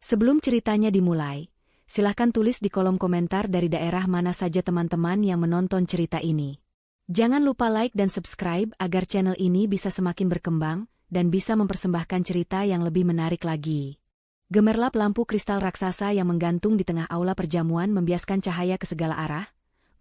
Sebelum ceritanya dimulai, silahkan tulis di kolom komentar dari daerah mana saja teman-teman yang menonton cerita ini. Jangan lupa like dan subscribe agar channel ini bisa semakin berkembang dan bisa mempersembahkan cerita yang lebih menarik lagi. Gemerlap lampu kristal raksasa yang menggantung di tengah aula perjamuan membiaskan cahaya ke segala arah,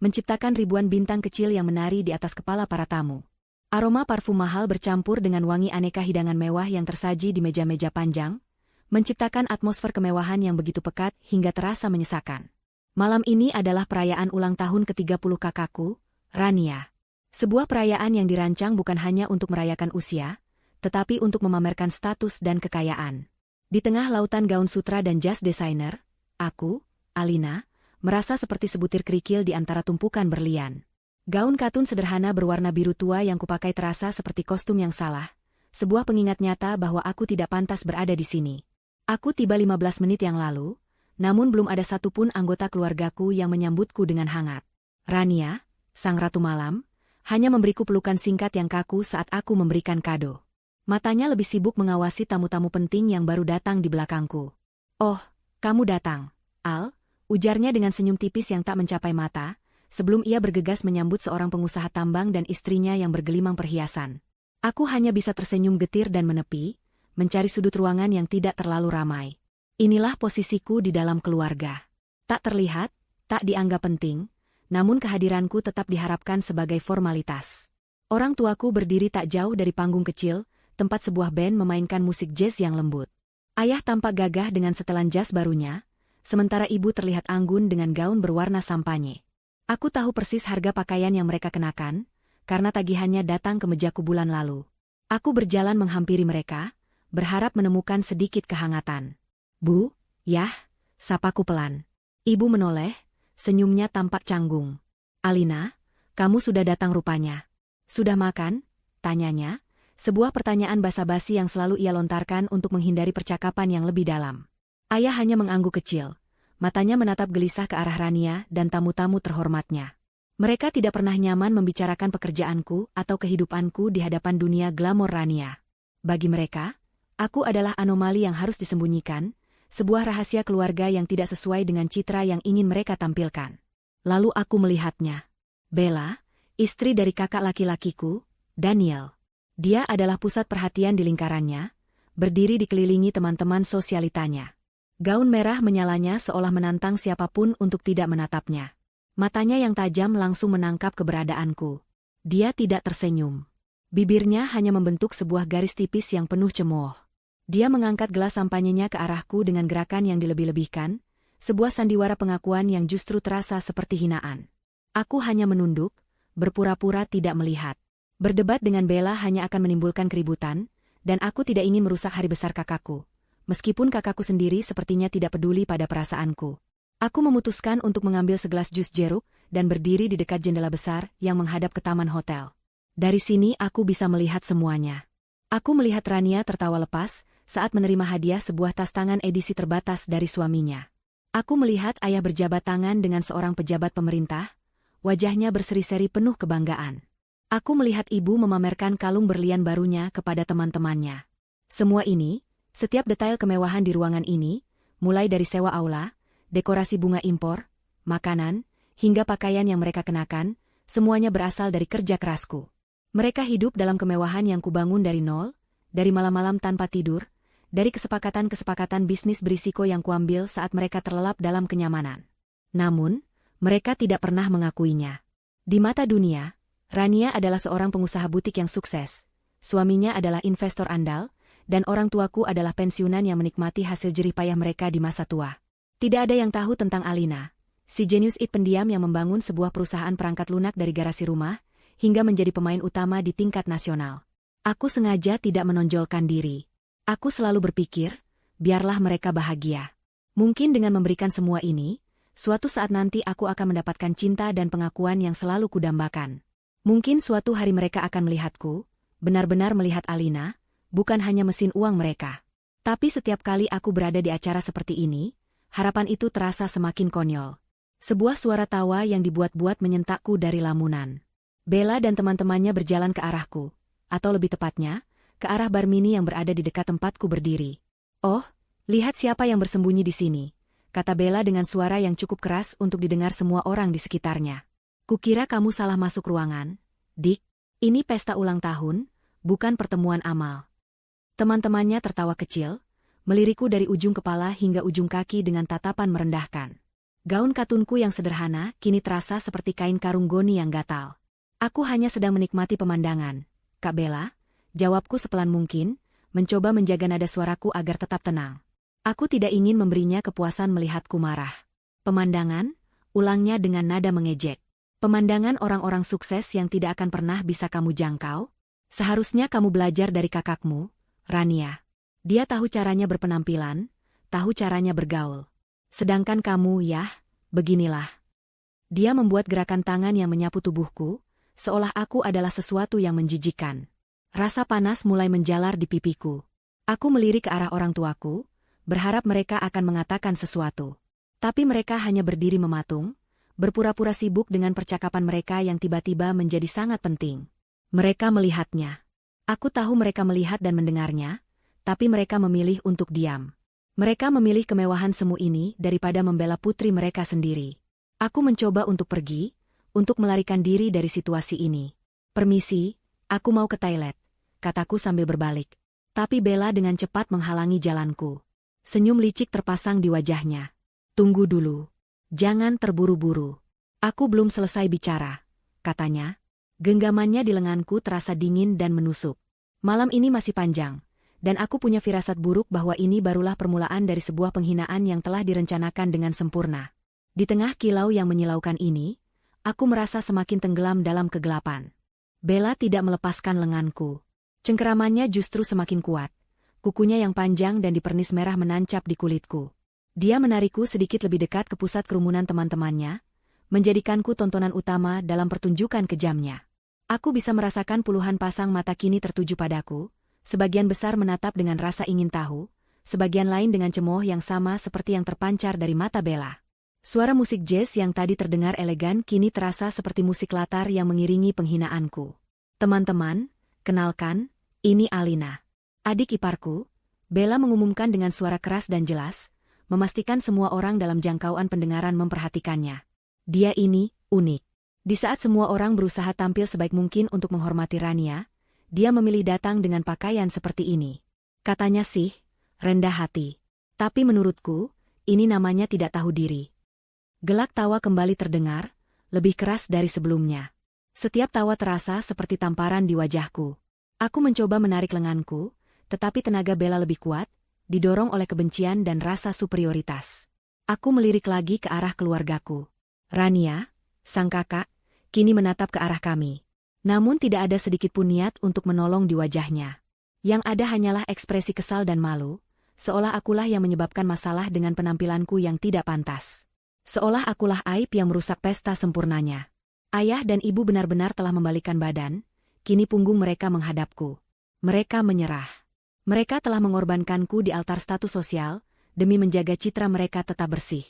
menciptakan ribuan bintang kecil yang menari di atas kepala para tamu. Aroma parfum mahal bercampur dengan wangi aneka hidangan mewah yang tersaji di meja-meja panjang, menciptakan atmosfer kemewahan yang begitu pekat hingga terasa menyesakan. Malam ini adalah perayaan ulang tahun ke-30 kakakku, Rania. Sebuah perayaan yang dirancang bukan hanya untuk merayakan usia, tetapi untuk memamerkan status dan kekayaan. Di tengah lautan gaun sutra dan jas desainer, aku, Alina, merasa seperti sebutir kerikil di antara tumpukan berlian. Gaun katun sederhana berwarna biru tua yang kupakai terasa seperti kostum yang salah, sebuah pengingat nyata bahwa aku tidak pantas berada di sini. Aku tiba 15 menit yang lalu, namun belum ada satupun anggota keluargaku yang menyambutku dengan hangat. Rania, sang ratu malam, hanya memberiku pelukan singkat yang kaku saat aku memberikan kado. Matanya lebih sibuk mengawasi tamu-tamu penting yang baru datang di belakangku. "Oh, kamu datang, Al," ujarnya dengan senyum tipis yang tak mencapai mata, sebelum ia bergegas menyambut seorang pengusaha tambang dan istrinya yang bergelimang perhiasan. Aku hanya bisa tersenyum getir dan menepi, mencari sudut ruangan yang tidak terlalu ramai. Inilah posisiku di dalam keluarga. Tak terlihat, tak dianggap penting, namun kehadiranku tetap diharapkan sebagai formalitas. Orang tuaku berdiri tak jauh dari panggung kecil, tempat sebuah band memainkan musik jazz yang lembut. Ayah tampak gagah dengan setelan jas barunya, sementara ibu terlihat anggun dengan gaun berwarna sampanye. Aku tahu persis harga pakaian yang mereka kenakan, karena tagihannya datang ke mejaku bulan lalu. Aku berjalan menghampiri mereka, berharap menemukan sedikit kehangatan. "Bu, Yah," sapaku pelan. Ibu menoleh, senyumnya tampak canggung. "Alina, kamu sudah datang rupanya. Sudah makan?" tanyanya, sebuah pertanyaan basa-basi yang selalu ia lontarkan untuk menghindari percakapan yang lebih dalam. Ayah hanya mengangguk kecil, matanya menatap gelisah ke arah Rania dan tamu-tamu terhormatnya. Mereka tidak pernah nyaman membicarakan pekerjaanku atau kehidupanku di hadapan dunia glamor Rania. Bagi mereka, aku adalah anomali yang harus disembunyikan, sebuah rahasia keluarga yang tidak sesuai dengan citra yang ingin mereka tampilkan. Lalu aku melihatnya. Bella, istri dari kakak laki-lakiku, Daniel. Dia adalah pusat perhatian di lingkarannya, berdiri dikelilingi teman-teman sosialitanya. Gaun merah menyalanya seolah menantang siapapun untuk tidak menatapnya. Matanya yang tajam langsung menangkap keberadaanku. Dia tidak tersenyum. Bibirnya hanya membentuk sebuah garis tipis yang penuh cemooh. Dia mengangkat gelas sampanyenya ke arahku dengan gerakan yang dilebih-lebihkan, sebuah sandiwara pengakuan yang justru terasa seperti hinaan. Aku hanya menunduk, berpura-pura tidak melihat. Berdebat dengan Bella hanya akan menimbulkan keributan, dan aku tidak ingin merusak hari besar kakakku. Meskipun kakakku sendiri sepertinya tidak peduli pada perasaanku. Aku memutuskan untuk mengambil segelas jus jeruk dan berdiri di dekat jendela besar yang menghadap ke taman hotel. Dari sini aku bisa melihat semuanya. Aku melihat Rania tertawa lepas saat menerima hadiah sebuah tas tangan edisi terbatas dari suaminya. Aku melihat ayah berjabat tangan dengan seorang pejabat pemerintah, wajahnya berseri-seri penuh kebanggaan. Aku melihat ibu memamerkan kalung berlian barunya kepada teman-temannya. Semua ini, setiap detail kemewahan di ruangan ini, mulai dari sewa aula, dekorasi bunga impor, makanan, hingga pakaian yang mereka kenakan, semuanya berasal dari kerja kerasku. Mereka hidup dalam kemewahan yang kubangun dari nol, dari malam-malam tanpa tidur, dari kesepakatan-kesepakatan bisnis berisiko yang kuambil saat mereka terlelap dalam kenyamanan. Namun, mereka tidak pernah mengakuinya. Di mata dunia, Rania adalah seorang pengusaha butik yang sukses, suaminya adalah investor andal, dan orang tuaku adalah pensiunan yang menikmati hasil jerih payah mereka di masa tua. Tidak ada yang tahu tentang Alina, si jenius pendiam yang membangun sebuah perusahaan perangkat lunak dari garasi rumah, hingga menjadi pemain utama di tingkat nasional. Aku sengaja tidak menonjolkan diri. Aku selalu berpikir, biarlah mereka bahagia. Mungkin dengan memberikan semua ini, suatu saat nanti aku akan mendapatkan cinta dan pengakuan yang selalu kudambakan. Mungkin suatu hari mereka akan melihatku, benar-benar melihat Alina, bukan hanya mesin uang mereka. Tapi setiap kali aku berada di acara seperti ini, harapan itu terasa semakin konyol. Sebuah suara tawa yang dibuat-buat menyentakku dari lamunan. Bella dan teman-temannya berjalan ke arahku, atau lebih tepatnya, ke arah Barmini yang berada di dekat tempatku berdiri. "Oh, Lihat siapa yang bersembunyi di sini, kata Bella dengan suara yang cukup keras untuk didengar semua orang di sekitarnya. Kukira kamu salah masuk ruangan, Dick. Ini pesta ulang tahun, bukan pertemuan amal. Teman-temannya tertawa kecil, melirikku dari ujung kepala hingga ujung kaki dengan tatapan merendahkan. Gaun katunku yang sederhana kini terasa seperti kain karung goni yang gatal. Aku hanya sedang menikmati pemandangan, Kak Bella, jawabku sepelan mungkin, mencoba menjaga nada suaraku agar tetap tenang. Aku tidak ingin memberinya kepuasan melihatku marah. Pemandangan, ulangnya dengan nada mengejek. Pemandangan orang-orang sukses yang tidak akan pernah bisa kamu jangkau? Seharusnya kamu belajar dari kakakmu, Rania. Dia tahu caranya berpenampilan, tahu caranya bergaul. Sedangkan kamu, yah, beginilah. Dia membuat gerakan tangan yang menyapu tubuhku, seolah aku adalah sesuatu yang menjijikkan. Rasa panas mulai menjalar di pipiku. Aku melirik ke arah orang tuaku, berharap mereka akan mengatakan sesuatu. Tapi mereka hanya berdiri mematung, berpura-pura sibuk dengan percakapan mereka yang tiba-tiba menjadi sangat penting. Mereka melihatnya. Aku tahu mereka melihat dan mendengarnya, tapi mereka memilih untuk diam. Mereka memilih kemewahan semu ini daripada membela putri mereka sendiri. Aku mencoba untuk pergi, untuk melarikan diri dari situasi ini. Permisi, aku mau ke toilet, kataku sambil berbalik. Tapi Bella dengan cepat menghalangi jalanku. Senyum licik terpasang di wajahnya. Tunggu dulu. Jangan terburu-buru. Aku belum selesai bicara, katanya. Genggamannya di lenganku terasa dingin dan menusuk. Malam ini masih panjang, dan aku punya firasat buruk bahwa ini barulah permulaan dari sebuah penghinaan yang telah direncanakan dengan sempurna. Di tengah kilau yang menyilaukan ini, aku merasa semakin tenggelam dalam kegelapan. Bella tidak melepaskan lenganku. Cengkeramannya justru semakin kuat. Kukunya yang panjang dan dipernis merah menancap di kulitku. Dia menarikku sedikit lebih dekat ke pusat kerumunan teman-temannya, menjadikanku tontonan utama dalam pertunjukan kejamnya. Aku bisa merasakan puluhan pasang mata kini tertuju padaku, sebagian besar menatap dengan rasa ingin tahu, sebagian lain dengan cemooh yang sama seperti yang terpancar dari mata Bella. Suara musik jazz yang tadi terdengar elegan kini terasa seperti musik latar yang mengiringi penghinaanku. Teman-teman, kenalkan, ini Alina. Adik iparku, Bella mengumumkan dengan suara keras dan jelas, memastikan semua orang dalam jangkauan pendengaran memperhatikannya. Dia ini, unik. Di saat semua orang berusaha tampil sebaik mungkin untuk menghormati Rania, dia memilih datang dengan pakaian seperti ini. Katanya sih, rendah hati. Tapi menurutku, ini namanya tidak tahu diri. Gelak tawa kembali terdengar, lebih keras dari sebelumnya. Setiap tawa terasa seperti tamparan di wajahku. Aku mencoba menarik lenganku, tetapi tenaga Bella lebih kuat, didorong oleh kebencian dan rasa superioritas. Aku melirik lagi ke arah keluargaku. Rania, sang kakak, kini menatap ke arah kami. Namun tidak ada sedikit pun niat untuk menolong di wajahnya. Yang ada hanyalah ekspresi kesal dan malu, seolah akulah yang menyebabkan masalah dengan penampilanku yang tidak pantas. Seolah akulah aib yang merusak pesta sempurnanya. Ayah dan ibu benar-benar telah membalikkan badan, kini punggung mereka menghadapku. Mereka menyerah. Mereka telah mengorbankanku di altar status sosial, demi menjaga citra mereka tetap bersih.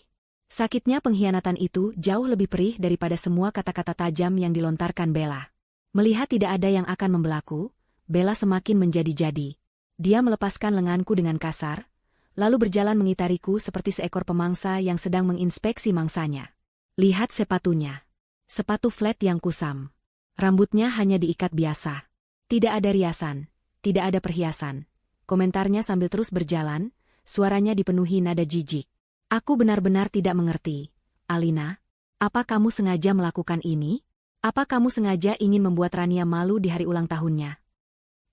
Sakitnya pengkhianatan itu jauh lebih perih daripada semua kata-kata tajam yang dilontarkan Bella. Melihat tidak ada yang akan membelaku, Bella semakin menjadi-jadi. Dia melepaskan lenganku dengan kasar, lalu berjalan mengitariku seperti seekor pemangsa yang sedang menginspeksi mangsanya. Lihat sepatunya. Sepatu flat yang kusam. Rambutnya hanya diikat biasa. Tidak ada riasan, tidak ada perhiasan. Komentarnya sambil terus berjalan, suaranya dipenuhi nada jijik. Aku benar-benar tidak mengerti. Alina, apa kamu sengaja melakukan ini? Apa kamu sengaja ingin membuat Rania malu di hari ulang tahunnya?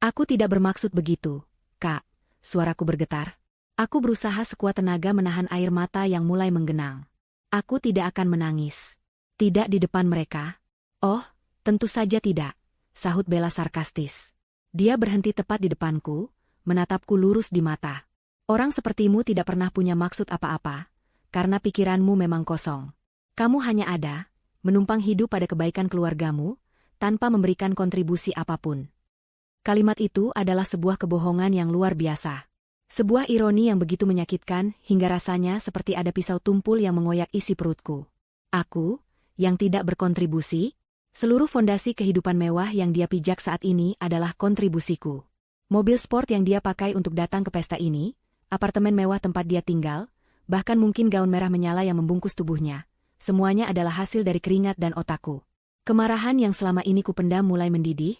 Aku tidak bermaksud begitu, Kak. Suaraku bergetar. Aku berusaha sekuat tenaga menahan air mata yang mulai menggenang. Aku tidak akan menangis. Tidak di depan mereka. Oh, tentu saja tidak, sahut Bella sarkastis. Dia berhenti tepat di depanku, menatapku lurus di mata. Orang sepertimu tidak pernah punya maksud apa-apa, karena pikiranmu memang kosong. Kamu hanya ada, menumpang hidup pada kebaikan keluargamu, tanpa memberikan kontribusi apapun. Kalimat itu adalah sebuah kebohongan yang luar biasa. Sebuah ironi yang begitu menyakitkan hingga rasanya seperti ada pisau tumpul yang mengoyak isi perutku. Aku, yang tidak berkontribusi, seluruh fondasi kehidupan mewah yang dia pijak saat ini adalah kontribusiku. Mobil sport yang dia pakai untuk datang ke pesta ini apartemen mewah tempat dia tinggal, bahkan mungkin gaun merah menyala yang membungkus tubuhnya. Semuanya adalah hasil dari keringat dan otakku. Kemarahan yang selama ini kupendam mulai mendidih,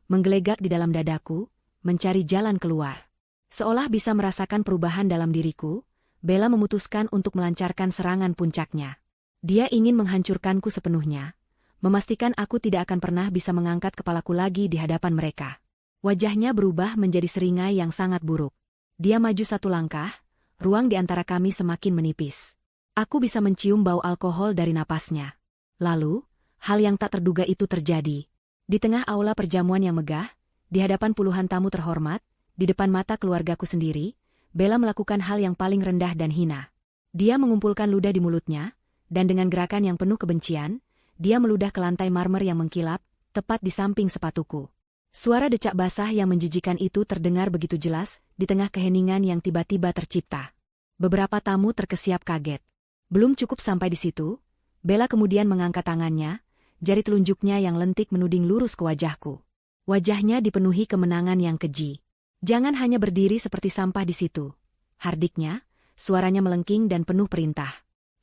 menggelegak di dalam dadaku, mencari jalan keluar. Seolah bisa merasakan perubahan dalam diriku, Bella memutuskan untuk melancarkan serangan puncaknya. Dia ingin menghancurkanku sepenuhnya, memastikan aku tidak akan pernah bisa mengangkat kepalaku lagi di hadapan mereka. Wajahnya berubah menjadi seringai yang sangat buruk. Dia maju satu langkah, ruang di antara kami semakin menipis. Aku bisa mencium bau alkohol dari napasnya. Lalu, hal yang tak terduga itu terjadi. Di tengah aula perjamuan yang megah, di hadapan puluhan tamu terhormat, di depan mata keluargaku sendiri, Bella melakukan hal yang paling rendah dan hina. Dia mengumpulkan ludah di mulutnya, dan dengan gerakan yang penuh kebencian, dia meludah ke lantai marmer yang mengkilap, tepat di samping sepatuku. Suara decak basah yang menjijikan itu terdengar begitu jelas, di tengah keheningan yang tiba-tiba tercipta. Beberapa tamu terkesiap kaget. Belum cukup sampai di situ, Bella kemudian mengangkat tangannya, jari telunjuknya yang lentik menuding lurus ke wajahku. Wajahnya dipenuhi kemenangan yang keji. Jangan hanya berdiri seperti sampah di situ. Hardiknya, suaranya melengking dan penuh perintah.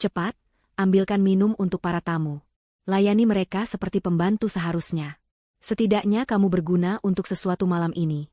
Cepat, ambilkan minum untuk para tamu. Layani mereka seperti pembantu seharusnya. Setidaknya kamu berguna untuk sesuatu malam ini.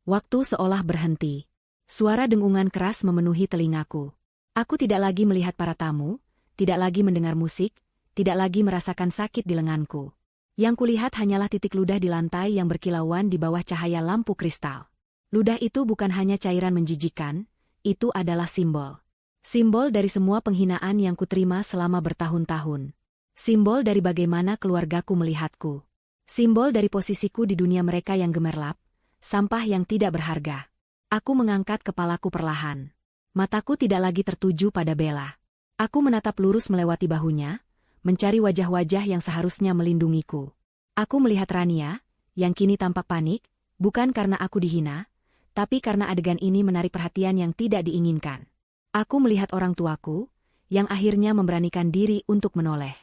Waktu seolah berhenti. Suara dengungan keras memenuhi telingaku. Aku tidak lagi melihat para tamu, tidak lagi mendengar musik, tidak lagi merasakan sakit di lenganku. Yang kulihat hanyalah titik ludah di lantai yang berkilauan di bawah cahaya lampu kristal. Ludah itu bukan hanya cairan menjijikan, itu adalah simbol. Simbol dari semua penghinaan yang kuterima selama bertahun-tahun. Simbol dari bagaimana keluargaku melihatku. Simbol dari posisiku di dunia mereka yang gemerlap, sampah yang tidak berharga. Aku mengangkat kepalaku perlahan. Mataku tidak lagi tertuju pada Bella. Aku menatap lurus melewati bahunya, mencari wajah-wajah yang seharusnya melindungiku. Aku melihat Rania, yang kini tampak panik, bukan karena aku dihina, tapi karena adegan ini menarik perhatian yang tidak diinginkan. Aku melihat orang tuaku, yang akhirnya memberanikan diri untuk menoleh.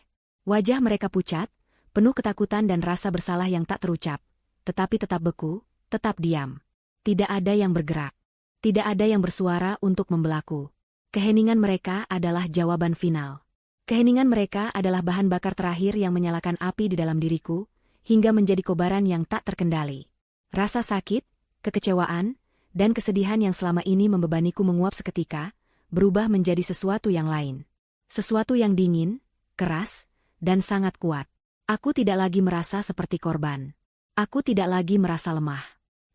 Wajah mereka pucat, penuh ketakutan dan rasa bersalah yang tak terucap, tetapi tetap beku, tetap diam. Tidak ada yang bergerak. Tidak ada yang bersuara untuk membelaku. Keheningan mereka adalah jawaban final. Keheningan mereka adalah bahan bakar terakhir yang menyalakan api di dalam diriku, hingga menjadi kobaran yang tak terkendali. Rasa sakit, kekecewaan, dan kesedihan yang selama ini membebaniku menguap seketika, berubah menjadi sesuatu yang lain. Sesuatu yang dingin, keras, dan sangat kuat. Aku tidak lagi merasa seperti korban. Aku tidak lagi merasa lemah.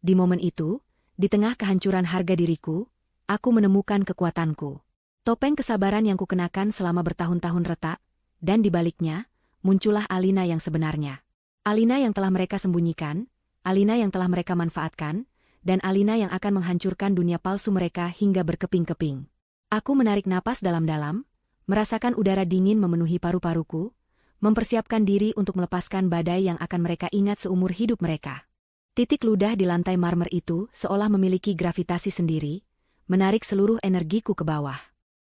Di momen itu, di tengah kehancuran harga diriku, aku menemukan kekuatanku. Topeng kesabaran yang kukenakan selama bertahun-tahun retak, dan di baliknya, muncullah Alina yang sebenarnya. Alina yang telah mereka sembunyikan, Alina yang telah mereka manfaatkan, dan Alina yang akan menghancurkan dunia palsu mereka hingga berkeping-keping. Aku menarik napas dalam-dalam, merasakan udara dingin memenuhi paru-paruku, mempersiapkan diri untuk melepaskan badai yang akan mereka ingat seumur hidup mereka. Titik ludah di lantai marmer itu seolah memiliki gravitasi sendiri, menarik seluruh energiku ke bawah.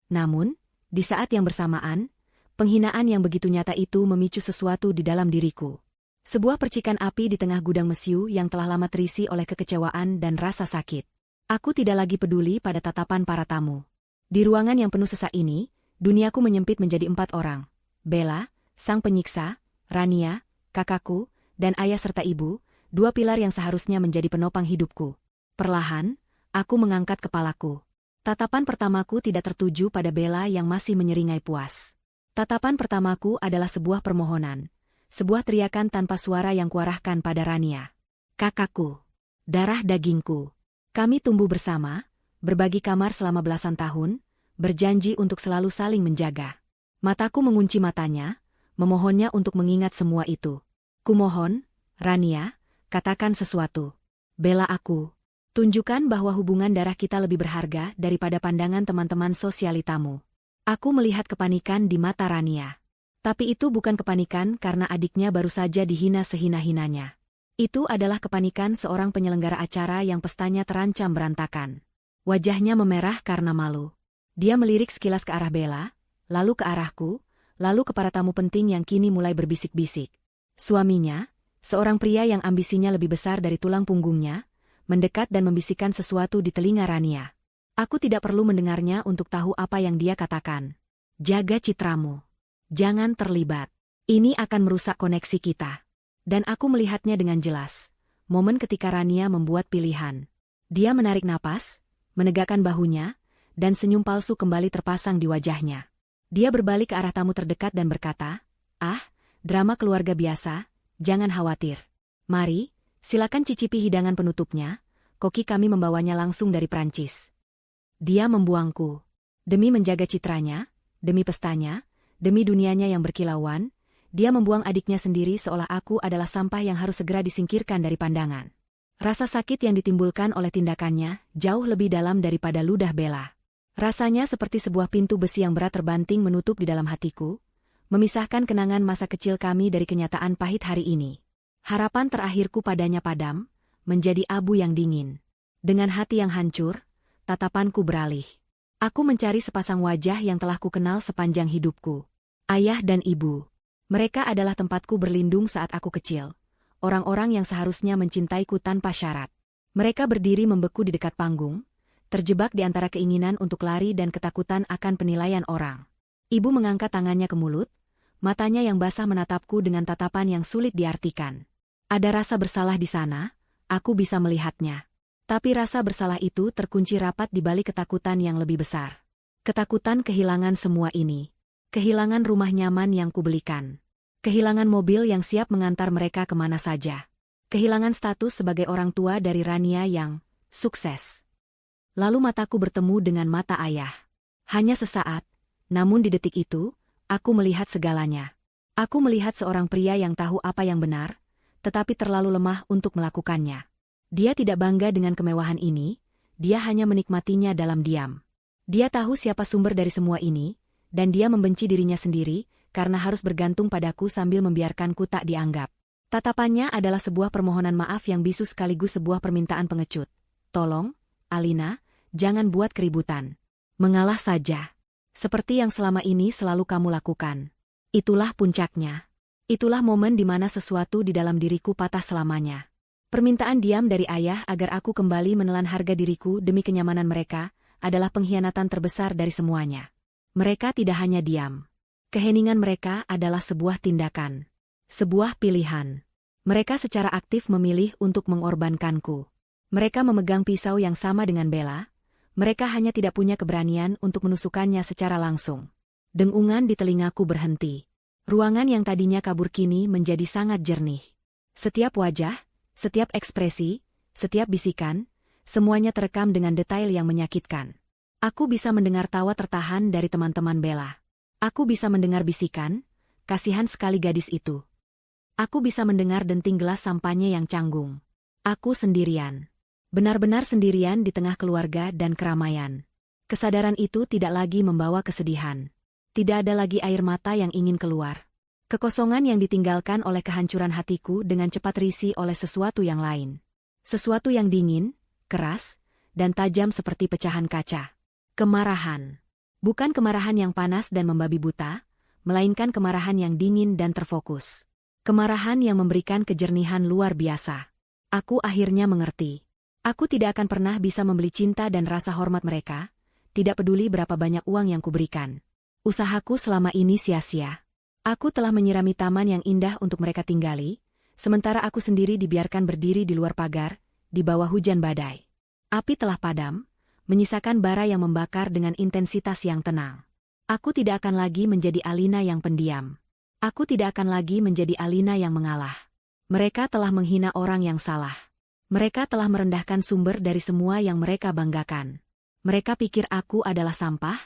Namun, di saat yang bersamaan, penghinaan yang begitu nyata itu memicu sesuatu di dalam diriku. Sebuah percikan api di tengah gudang mesiu yang telah lama terisi oleh kekecewaan dan rasa sakit. Aku tidak lagi peduli pada tatapan para tamu. Di ruangan yang penuh sesak ini, duniaku menyempit menjadi 4 orang. Bella, sang penyiksa, Rania, kakakku, dan ayah serta ibu, 2 pilar yang seharusnya menjadi penopang hidupku. Perlahan, aku mengangkat kepalaku. Tatapan pertamaku tidak tertuju pada Bella yang masih menyeringai puas. Tatapan pertamaku adalah sebuah permohonan. Sebuah teriakan tanpa suara yang kuarahkan pada Rania. Kakakku. Darah dagingku. Kami tumbuh bersama, berbagi kamar selama belasan tahun, berjanji untuk selalu saling menjaga. Mataku mengunci matanya, memohonnya untuk mengingat semua itu. Kumohon, Rania, katakan sesuatu. Bella aku. Tunjukkan bahwa hubungan darah kita lebih berharga daripada pandangan teman-teman sosialitamu. Aku melihat kepanikan di mata Rania. Tapi itu bukan kepanikan karena adiknya baru saja dihina sehina-hinanya. Itu adalah kepanikan seorang penyelenggara acara yang pestanya terancam berantakan. Wajahnya memerah karena malu. Dia melirik sekilas ke arah Bella, lalu ke arahku, lalu ke para tamu penting yang kini mulai berbisik-bisik. Suaminya, seorang pria yang ambisinya lebih besar dari tulang punggungnya, mendekat dan membisikkan sesuatu di telinga Rania. Aku tidak perlu mendengarnya untuk tahu apa yang dia katakan. Jaga citramu. Jangan terlibat. Ini akan merusak koneksi kita. Dan aku melihatnya dengan jelas. Momen ketika Rania membuat pilihan. Dia menarik napas, menegakkan bahunya, dan senyum palsu kembali terpasang di wajahnya. Dia berbalik ke arah tamu terdekat dan berkata, "Ah, drama keluarga biasa, jangan khawatir. Mari, silakan cicipi hidangan penutupnya, koki kami membawanya langsung dari Prancis." Dia membuangku. Demi menjaga citranya, demi pestanya, demi dunianya yang berkilauan, dia membuang adiknya sendiri seolah aku adalah sampah yang harus segera disingkirkan dari pandangan. Rasa sakit yang ditimbulkan oleh tindakannya jauh lebih dalam daripada ludah Bella. Rasanya seperti sebuah pintu besi yang berat terbanting menutup di dalam hatiku, memisahkan kenangan masa kecil kami dari kenyataan pahit hari ini. Harapan terakhirku padanya padam, menjadi abu yang dingin. Dengan hati yang hancur, tatapanku beralih. Aku mencari sepasang wajah yang telah kukenal sepanjang hidupku. Ayah dan ibu. Mereka adalah tempatku berlindung saat aku kecil. Orang-orang yang seharusnya mencintaiku tanpa syarat. Mereka berdiri membeku di dekat panggung, terjebak di antara keinginan untuk lari dan ketakutan akan penilaian orang. Ibu mengangkat tangannya ke mulut, matanya yang basah menatapku dengan tatapan yang sulit diartikan. Ada rasa bersalah di sana, aku bisa melihatnya. Tapi rasa bersalah itu terkunci rapat di balik ketakutan yang lebih besar. Ketakutan kehilangan semua ini. Kehilangan rumah nyaman yang kubelikan. Kehilangan mobil yang siap mengantar mereka kemana saja. Kehilangan status sebagai orang tua dari Rania yang sukses. Lalu mataku bertemu dengan mata ayah. Hanya sesaat, namun di detik itu, aku melihat segalanya. Aku melihat seorang pria yang tahu apa yang benar, tetapi terlalu lemah untuk melakukannya. Dia tidak bangga dengan kemewahan ini, dia hanya menikmatinya dalam diam. Dia tahu siapa sumber dari semua ini, dan dia membenci dirinya sendiri, karena harus bergantung padaku sambil membiarkanku tak dianggap. Tatapannya adalah sebuah permohonan maaf yang bisu sekaligus sebuah permintaan pengecut. Tolong, Alina, jangan buat keributan. Mengalah saja. Seperti yang selama ini selalu kamu lakukan. Itulah puncaknya. Itulah momen di mana sesuatu di dalam diriku patah selamanya. Permintaan diam dari ayah agar aku kembali menelan harga diriku demi kenyamanan mereka adalah pengkhianatan terbesar dari semuanya. Mereka tidak hanya diam. Keheningan mereka adalah sebuah tindakan. Sebuah pilihan. Mereka secara aktif memilih untuk mengorbankanku. Mereka memegang pisau yang sama dengan Bella. Mereka hanya tidak punya keberanian untuk menusukkannya secara langsung. Dengungan di telingaku berhenti. Ruangan yang tadinya kabur kini menjadi sangat jernih. Setiap wajah, setiap ekspresi, setiap bisikan, semuanya terekam dengan detail yang menyakitkan. Aku bisa mendengar tawa tertahan dari teman-teman Bella. Aku bisa mendengar bisikan, kasihan sekali gadis itu. Aku bisa mendengar denting gelas sampahnya yang canggung. Aku sendirian. Benar-benar sendirian di tengah keluarga dan keramaian. Kesadaran itu tidak lagi membawa kesedihan. Tidak ada lagi air mata yang ingin keluar. Kekosongan yang ditinggalkan oleh kehancuran hatiku dengan cepat terisi oleh sesuatu yang lain. Sesuatu yang dingin, keras, dan tajam seperti pecahan kaca. Kemarahan. Bukan kemarahan yang panas dan membabi buta, melainkan kemarahan yang dingin dan terfokus. Kemarahan yang memberikan kejernihan luar biasa. Aku akhirnya mengerti. Aku tidak akan pernah bisa membeli cinta dan rasa hormat mereka, tidak peduli berapa banyak uang yang kuberikan. Usahaku selama ini sia-sia. Aku telah menyirami taman yang indah untuk mereka tinggali, sementara aku sendiri dibiarkan berdiri di luar pagar, di bawah hujan badai. Api telah padam, menyisakan bara yang membakar dengan intensitas yang tenang. Aku tidak akan lagi menjadi Alina yang pendiam. Aku tidak akan lagi menjadi Alina yang mengalah. Mereka telah menghina orang yang salah. Mereka telah merendahkan sumber dari semua yang mereka banggakan. Mereka pikir aku adalah sampah?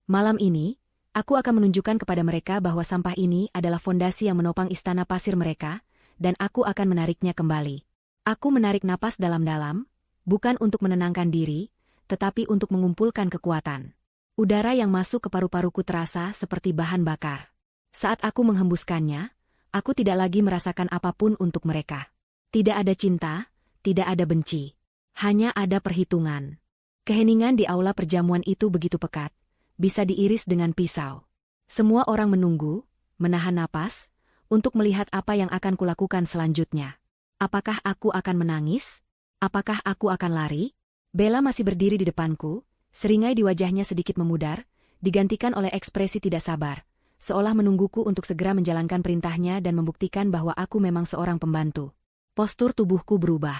Malam ini, aku akan menunjukkan kepada mereka bahwa sampah ini adalah fondasi yang menopang istana pasir mereka, dan aku akan menariknya kembali. Aku menarik napas dalam-dalam, bukan untuk menenangkan diri, tetapi untuk mengumpulkan kekuatan. Udara yang masuk ke paru-paruku terasa seperti bahan bakar. Saat aku menghembuskannya, aku tidak lagi merasakan apapun untuk mereka. Tidak ada cinta, tidak ada benci. Hanya ada perhitungan. Keheningan di aula perjamuan itu begitu pekat, bisa diiris dengan pisau. Semua orang menunggu, menahan napas, untuk melihat apa yang akan kulakukan selanjutnya. Apakah aku akan menangis? Apakah aku akan lari? Bella masih berdiri di depanku, Seringai di wajahnya sedikit memudar, digantikan oleh ekspresi tidak sabar, seolah menungguku untuk segera menjalankan perintahnya dan membuktikan bahwa aku memang seorang pembantu. Postur tubuhku berubah.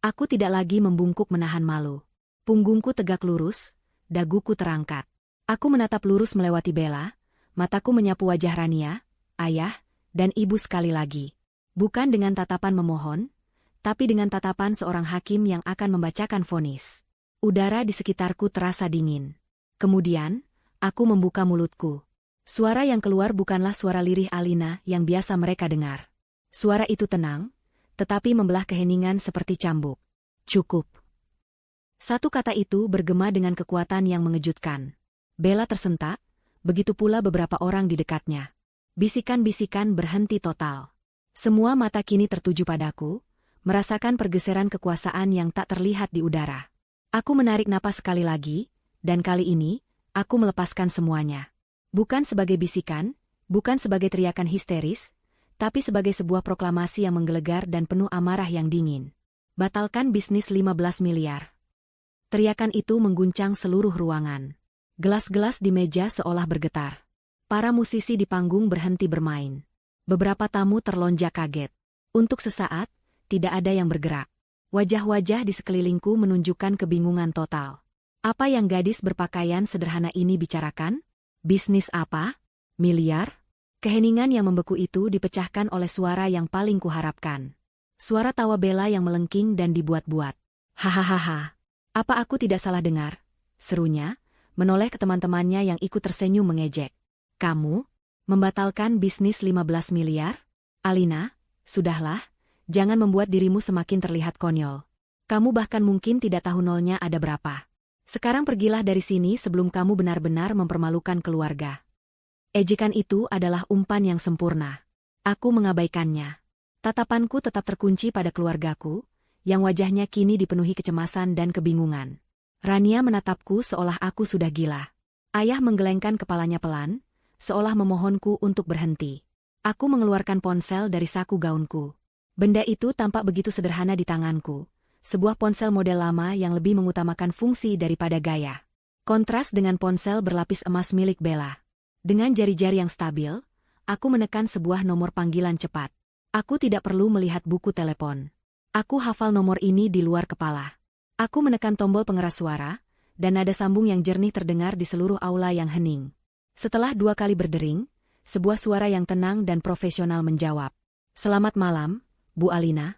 Aku tidak lagi membungkuk menahan malu. Punggungku tegak lurus, daguku terangkat. Aku menatap lurus melewati Bella, mataku menyapu wajah Rania, ayah, dan ibu sekali lagi. Bukan dengan tatapan memohon, tapi dengan tatapan seorang hakim yang akan membacakan vonis. Udara di sekitarku terasa dingin. Kemudian, aku membuka mulutku. Suara yang keluar bukanlah suara lirih Alina yang biasa mereka dengar. Suara itu tenang, tetapi membelah keheningan seperti cambuk. Cukup. Satu kata itu bergema dengan kekuatan yang mengejutkan. Bella tersentak, begitu pula beberapa orang di dekatnya. Bisikan-bisikan berhenti total. Semua mata kini tertuju padaku, merasakan pergeseran kekuasaan yang tak terlihat di udara. Aku menarik napas sekali lagi, dan kali ini, aku melepaskan semuanya. Bukan sebagai bisikan, bukan sebagai teriakan histeris, tapi sebagai sebuah proklamasi yang menggelegar dan penuh amarah yang dingin. Batalkan bisnis 15 miliar. Teriakan itu mengguncang seluruh ruangan. Gelas-gelas di meja seolah bergetar. Para musisi di panggung berhenti bermain. Beberapa tamu terlonjak kaget. Untuk sesaat, tidak ada yang bergerak. Wajah-wajah di sekelilingku menunjukkan kebingungan total. Apa yang gadis berpakaian sederhana ini bicarakan? Bisnis apa? Miliar? Keheningan yang membeku itu dipecahkan oleh suara yang paling kuharapkan. Suara tawa Bella yang melengking dan dibuat-buat. Hahaha. Apa aku tidak salah dengar? Serunya, menoleh ke teman-temannya yang ikut tersenyum mengejek. Kamu? Membatalkan bisnis 15 miliar? Alina, sudahlah. Jangan membuat dirimu semakin terlihat konyol. Kamu bahkan mungkin tidak tahu nolnya ada berapa. Sekarang pergilah dari sini sebelum kamu benar-benar mempermalukan keluarga. Ejekan itu adalah umpan yang sempurna. Aku mengabaikannya. Tatapanku tetap terkunci pada keluargaku, yang wajahnya kini dipenuhi kecemasan dan kebingungan. Rania menatapku seolah aku sudah gila. Ayah menggelengkan kepalanya pelan, seolah memohonku untuk berhenti. Aku mengeluarkan ponsel dari saku gaunku. Benda itu tampak begitu sederhana di tanganku, sebuah ponsel model lama yang lebih mengutamakan fungsi daripada gaya. Kontras dengan ponsel berlapis emas milik Bella. Dengan jari-jari yang stabil, aku menekan sebuah nomor panggilan cepat. Aku tidak perlu melihat buku telepon. Aku hafal nomor ini di luar kepala. Aku menekan tombol pengeras suara, dan nada sambung yang jernih terdengar di seluruh aula yang hening. Setelah 2 kali berdering, sebuah suara yang tenang dan profesional menjawab. Selamat malam, Bu Alina.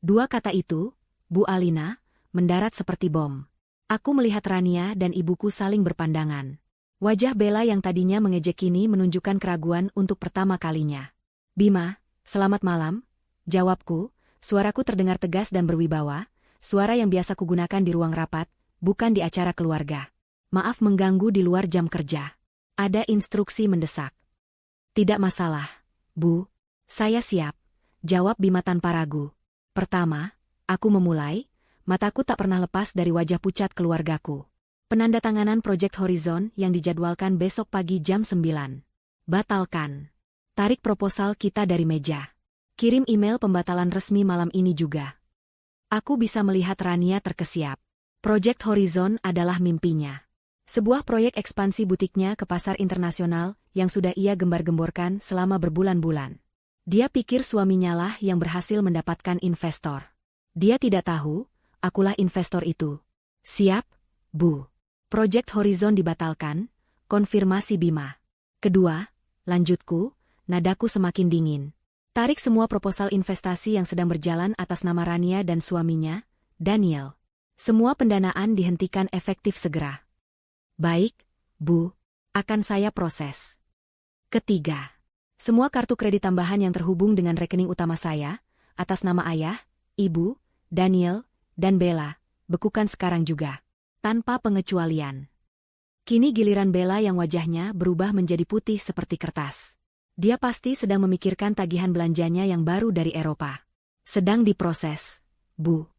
2 kata itu, Bu Alina, mendarat seperti bom. Aku melihat Rania dan ibuku saling berpandangan. Wajah Bella yang tadinya mengejek kini menunjukkan keraguan untuk pertama kalinya. Bima, selamat malam, jawabku, suaraku terdengar tegas dan berwibawa, suara yang biasa kugunakan di ruang rapat, bukan di acara keluarga. Maaf mengganggu di luar jam kerja. Ada instruksi mendesak. Tidak masalah, Bu. Saya siap. Jawab Bima tanpa ragu. Pertama, aku memulai, mataku tak pernah lepas dari wajah pucat keluargaku. Penandatanganan Project Horizon yang dijadwalkan besok pagi jam 9. Batalkan. Tarik proposal kita dari meja. Kirim email pembatalan resmi malam ini juga. Aku bisa melihat Rania terkesiap. Project Horizon adalah mimpinya. Sebuah proyek ekspansi butiknya ke pasar internasional yang sudah ia gembar-gemborkan selama berbulan-bulan. Dia pikir suaminya lah yang berhasil mendapatkan investor. Dia tidak tahu, akulah investor itu. Siap, Bu. Project Horizon dibatalkan, konfirmasi Bima. Kedua, lanjutku, nadaku semakin dingin. Tarik semua proposal investasi yang sedang berjalan atas nama Rania dan suaminya, Daniel. Semua pendanaan dihentikan efektif segera. Baik, Bu, akan saya proses. Ketiga. Semua kartu kredit tambahan yang terhubung dengan rekening utama saya, atas nama ayah, ibu, Daniel, dan Bella, bekukan sekarang juga. Tanpa pengecualian. Kini giliran Bella yang wajahnya berubah menjadi putih seperti kertas. Dia pasti sedang memikirkan tagihan belanjanya yang baru dari Eropa. Sedang diproses, Bu.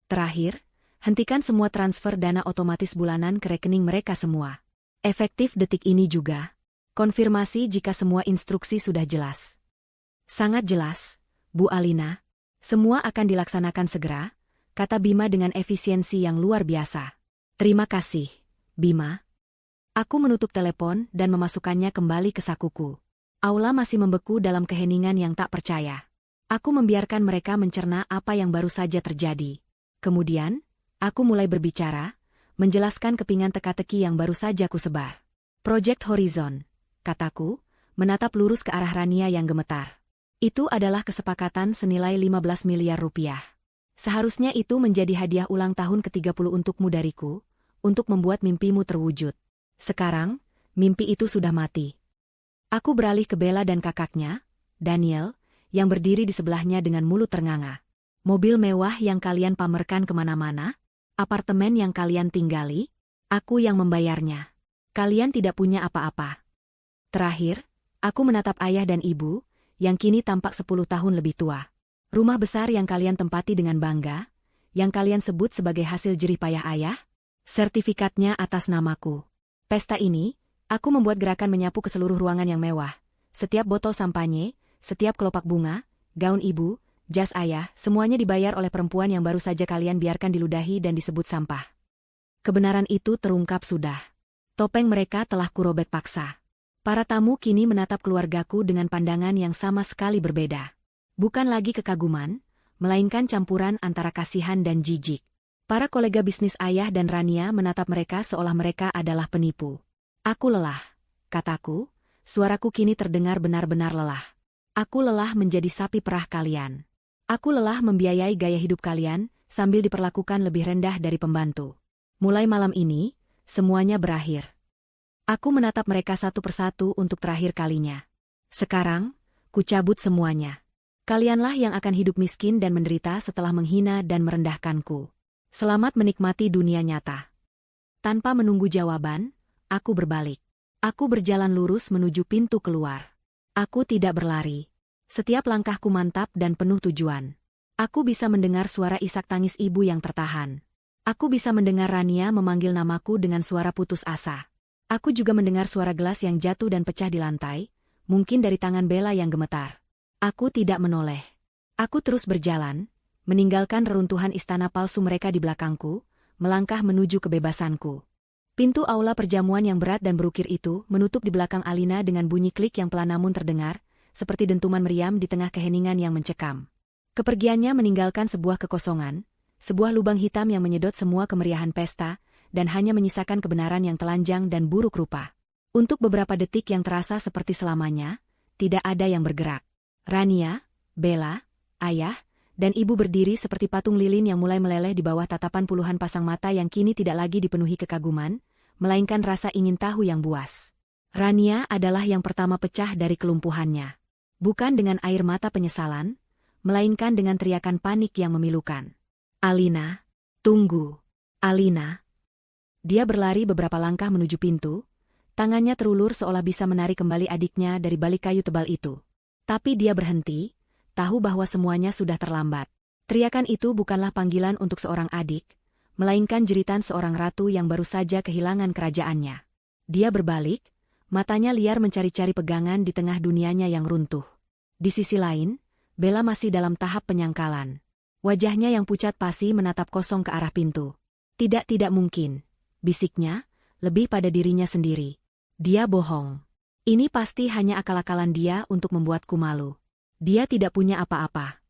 Terakhir, hentikan semua transfer dana otomatis bulanan ke rekening mereka semua. Efektif detik ini juga. Konfirmasi jika semua instruksi sudah jelas. Sangat jelas, Bu Alina. Semua akan dilaksanakan segera, kata Bima dengan efisiensi yang luar biasa. Terima kasih, Bima. Aku menutup telepon dan memasukkannya kembali ke sakuku. Aula masih membeku dalam keheningan yang tak percaya. Aku membiarkan mereka mencerna apa yang baru saja terjadi. Kemudian, aku mulai berbicara, menjelaskan kepingan teka-teki yang baru saja kusebar. Project Horizon, kataku, menatap lurus ke arah Rania yang gemetar. Itu adalah kesepakatan senilai 15 miliar rupiah. Seharusnya itu menjadi hadiah ulang tahun ke-30 untukmu dariku, untuk membuat mimpimu terwujud. Sekarang, mimpi itu sudah mati. Aku beralih ke Bella dan kakaknya, Daniel, yang berdiri di sebelahnya dengan mulut ternganga. Mobil mewah yang kalian pamerkan kemana-mana? Apartemen yang kalian tinggali? Aku yang membayarnya. Kalian tidak punya apa-apa. Terakhir, aku menatap ayah dan ibu, yang kini tampak 10 tahun lebih tua. Rumah besar yang kalian tempati dengan bangga, yang kalian sebut sebagai hasil jerih payah ayah, sertifikatnya atas namaku. Pesta ini, aku membuat gerakan menyapu ke seluruh ruangan yang mewah. Setiap botol sampanye, setiap kelopak bunga, gaun ibu, jas ayah, semuanya dibayar oleh perempuan yang baru saja kalian biarkan diludahi dan disebut sampah. Kebenaran itu terungkap sudah. Topeng mereka telah kurobek paksa. Para tamu kini menatap keluargaku dengan pandangan yang sama sekali berbeda. Bukan lagi kekaguman, melainkan campuran antara kasihan dan jijik. Para kolega bisnis ayah dan Rania menatap mereka seolah mereka adalah penipu. Aku lelah, kataku, suaraku kini terdengar benar-benar lelah. Aku lelah menjadi sapi perah kalian. Aku lelah membiayai gaya hidup kalian, sambil diperlakukan lebih rendah dari pembantu. Mulai malam ini, semuanya berakhir. Aku menatap mereka satu persatu untuk terakhir kalinya. Sekarang, ku cabut semuanya. Kalianlah yang akan hidup miskin dan menderita setelah menghina dan merendahkanku. Selamat menikmati dunia nyata. Tanpa menunggu jawaban, aku berbalik. Aku berjalan lurus menuju pintu keluar. Aku tidak berlari. Setiap langkahku mantap dan penuh tujuan. Aku bisa mendengar suara isak tangis ibu yang tertahan. Aku bisa mendengar Rania memanggil namaku dengan suara putus asa. Aku juga mendengar suara gelas yang jatuh dan pecah di lantai, mungkin dari tangan Bella yang gemetar. Aku tidak menoleh. Aku terus berjalan, meninggalkan reruntuhan istana palsu mereka di belakangku, melangkah menuju kebebasanku. Pintu aula perjamuan yang berat dan berukir itu menutup di belakang Alina dengan bunyi klik yang pelan namun terdengar, seperti dentuman meriam di tengah keheningan yang mencekam. Kepergiannya meninggalkan sebuah kekosongan, sebuah lubang hitam yang menyedot semua kemeriahan pesta, dan hanya menyisakan kebenaran yang telanjang dan buruk rupa. Untuk beberapa detik yang terasa seperti selamanya, tidak ada yang bergerak. Rania, Bella, ayah, dan ibu berdiri seperti patung lilin yang mulai meleleh di bawah tatapan puluhan pasang mata yang kini tidak lagi dipenuhi kekaguman, melainkan rasa ingin tahu yang buas. Rania adalah yang pertama pecah dari kelumpuhannya. Bukan dengan air mata penyesalan, melainkan dengan teriakan panik yang memilukan. Alina, tunggu. Alina. Dia berlari beberapa langkah menuju pintu, tangannya terulur seolah bisa menarik kembali adiknya dari balik kayu tebal itu. Tapi dia berhenti, tahu bahwa semuanya sudah terlambat. Teriakan itu bukanlah panggilan untuk seorang adik, melainkan jeritan seorang ratu yang baru saja kehilangan kerajaannya. Dia berbalik, matanya liar mencari-cari pegangan di tengah dunianya yang runtuh. Di sisi lain, Bella masih dalam tahap penyangkalan. Wajahnya yang pucat pasi menatap kosong ke arah pintu. Tidak mungkin. Bisiknya, lebih pada dirinya sendiri. Dia bohong. Ini pasti hanya akal-akalan dia untuk membuatku malu. Dia tidak punya apa-apa.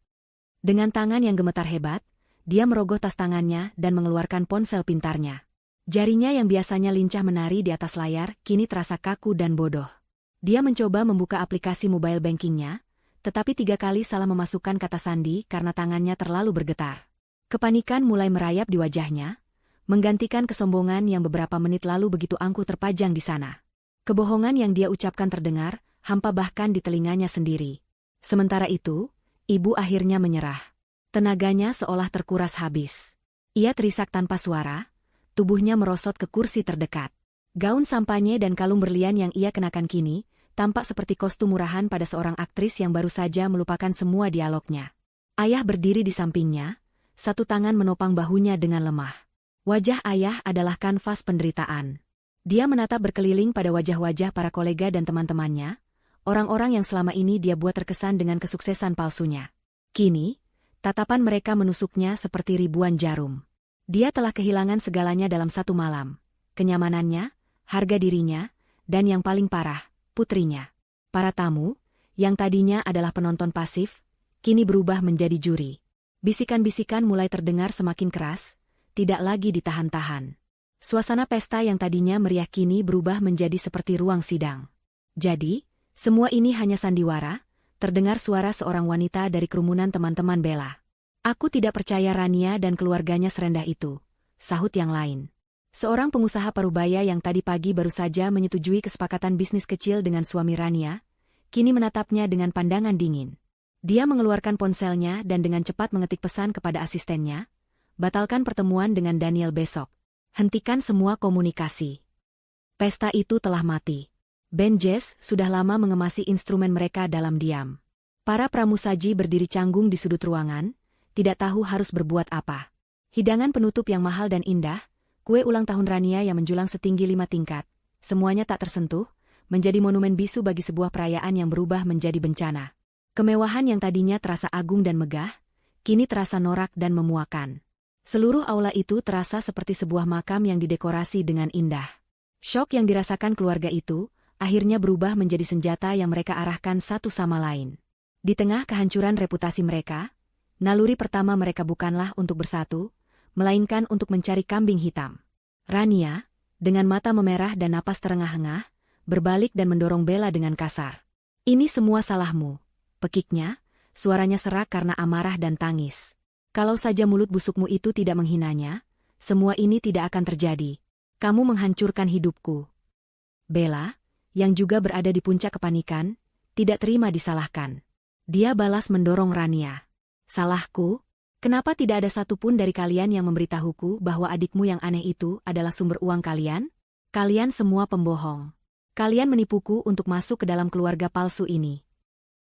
Dengan tangan yang gemetar hebat, dia merogoh tas tangannya dan mengeluarkan ponsel pintarnya. Jarinya yang biasanya lincah menari di atas layar, kini terasa kaku dan bodoh. Dia mencoba membuka aplikasi mobile bankingnya, tetapi 3 kali salah memasukkan kata sandi karena tangannya terlalu bergetar. Kepanikan mulai merayap di wajahnya, menggantikan kesombongan yang beberapa menit lalu begitu angkuh terpajang di sana. Kebohongan yang dia ucapkan terdengar, hampa bahkan di telinganya sendiri. Sementara itu, ibu akhirnya menyerah. Tenaganya seolah terkuras habis. Ia terisak tanpa suara, tubuhnya merosot ke kursi terdekat. Gaun sampanye dan kalung berlian yang ia kenakan kini, tampak seperti kostum murahan pada seorang aktris yang baru saja melupakan semua dialognya. Ayah berdiri di sampingnya, satu tangan menopang bahunya dengan lemah. Wajah ayah adalah kanvas penderitaan. Dia menatap berkeliling pada wajah-wajah para kolega dan teman-temannya, orang-orang yang selama ini dia buat terkesan dengan kesuksesan palsunya. Kini, tatapan mereka menusuknya seperti ribuan jarum. Dia telah kehilangan segalanya dalam satu malam. kenyamanannya, harga dirinya, dan yang paling parah, putrinya. Para tamu, yang tadinya adalah penonton pasif, kini berubah menjadi juri. Bisikan-bisikan mulai terdengar semakin keras, tidak lagi ditahan-tahan. Suasana pesta yang tadinya meriah kini berubah menjadi seperti ruang sidang. Jadi, semua ini hanya sandiwara, terdengar suara seorang wanita dari kerumunan teman-teman Bella. Aku tidak percaya Rania dan keluarganya serendah itu, sahut yang lain. Seorang pengusaha parubaya yang tadi pagi baru saja menyetujui kesepakatan bisnis kecil dengan suami Rania, kini menatapnya dengan pandangan dingin. Dia mengeluarkan ponselnya dan dengan cepat mengetik pesan kepada asistennya, batalkan pertemuan dengan Daniel besok. Hentikan semua komunikasi. Pesta itu telah mati. Band jazz sudah lama mengemasi instrumen mereka dalam diam. Para pramusaji berdiri canggung di sudut ruangan, tidak tahu harus berbuat apa. Hidangan penutup yang mahal dan indah, kue ulang tahun Rania yang menjulang setinggi 5 tingkat, semuanya tak tersentuh, menjadi monumen bisu bagi sebuah perayaan yang berubah menjadi bencana. Kemewahan yang tadinya terasa agung dan megah, kini terasa norak dan memuakan. Seluruh aula itu terasa seperti sebuah makam yang didekorasi dengan indah. Syok yang dirasakan keluarga itu, akhirnya berubah menjadi senjata yang mereka arahkan satu sama lain. Di tengah kehancuran reputasi mereka, naluri pertama mereka bukanlah untuk bersatu, melainkan untuk mencari kambing hitam. Rania, dengan mata memerah dan napas terengah-engah, berbalik dan mendorong Bella dengan kasar. Ini semua salahmu, pekiknya, suaranya serak karena amarah dan tangis. Kalau saja mulut busukmu itu tidak menghinanya, semua ini tidak akan terjadi. Kamu menghancurkan hidupku. Bella, yang juga berada di puncak kepanikan, tidak terima disalahkan. Dia balas mendorong Rania. Salahku? Kenapa tidak ada satupun dari kalian yang memberitahuku bahwa adikmu yang aneh itu adalah sumber uang kalian? Kalian semua pembohong. Kalian menipuku untuk masuk ke dalam keluarga palsu ini.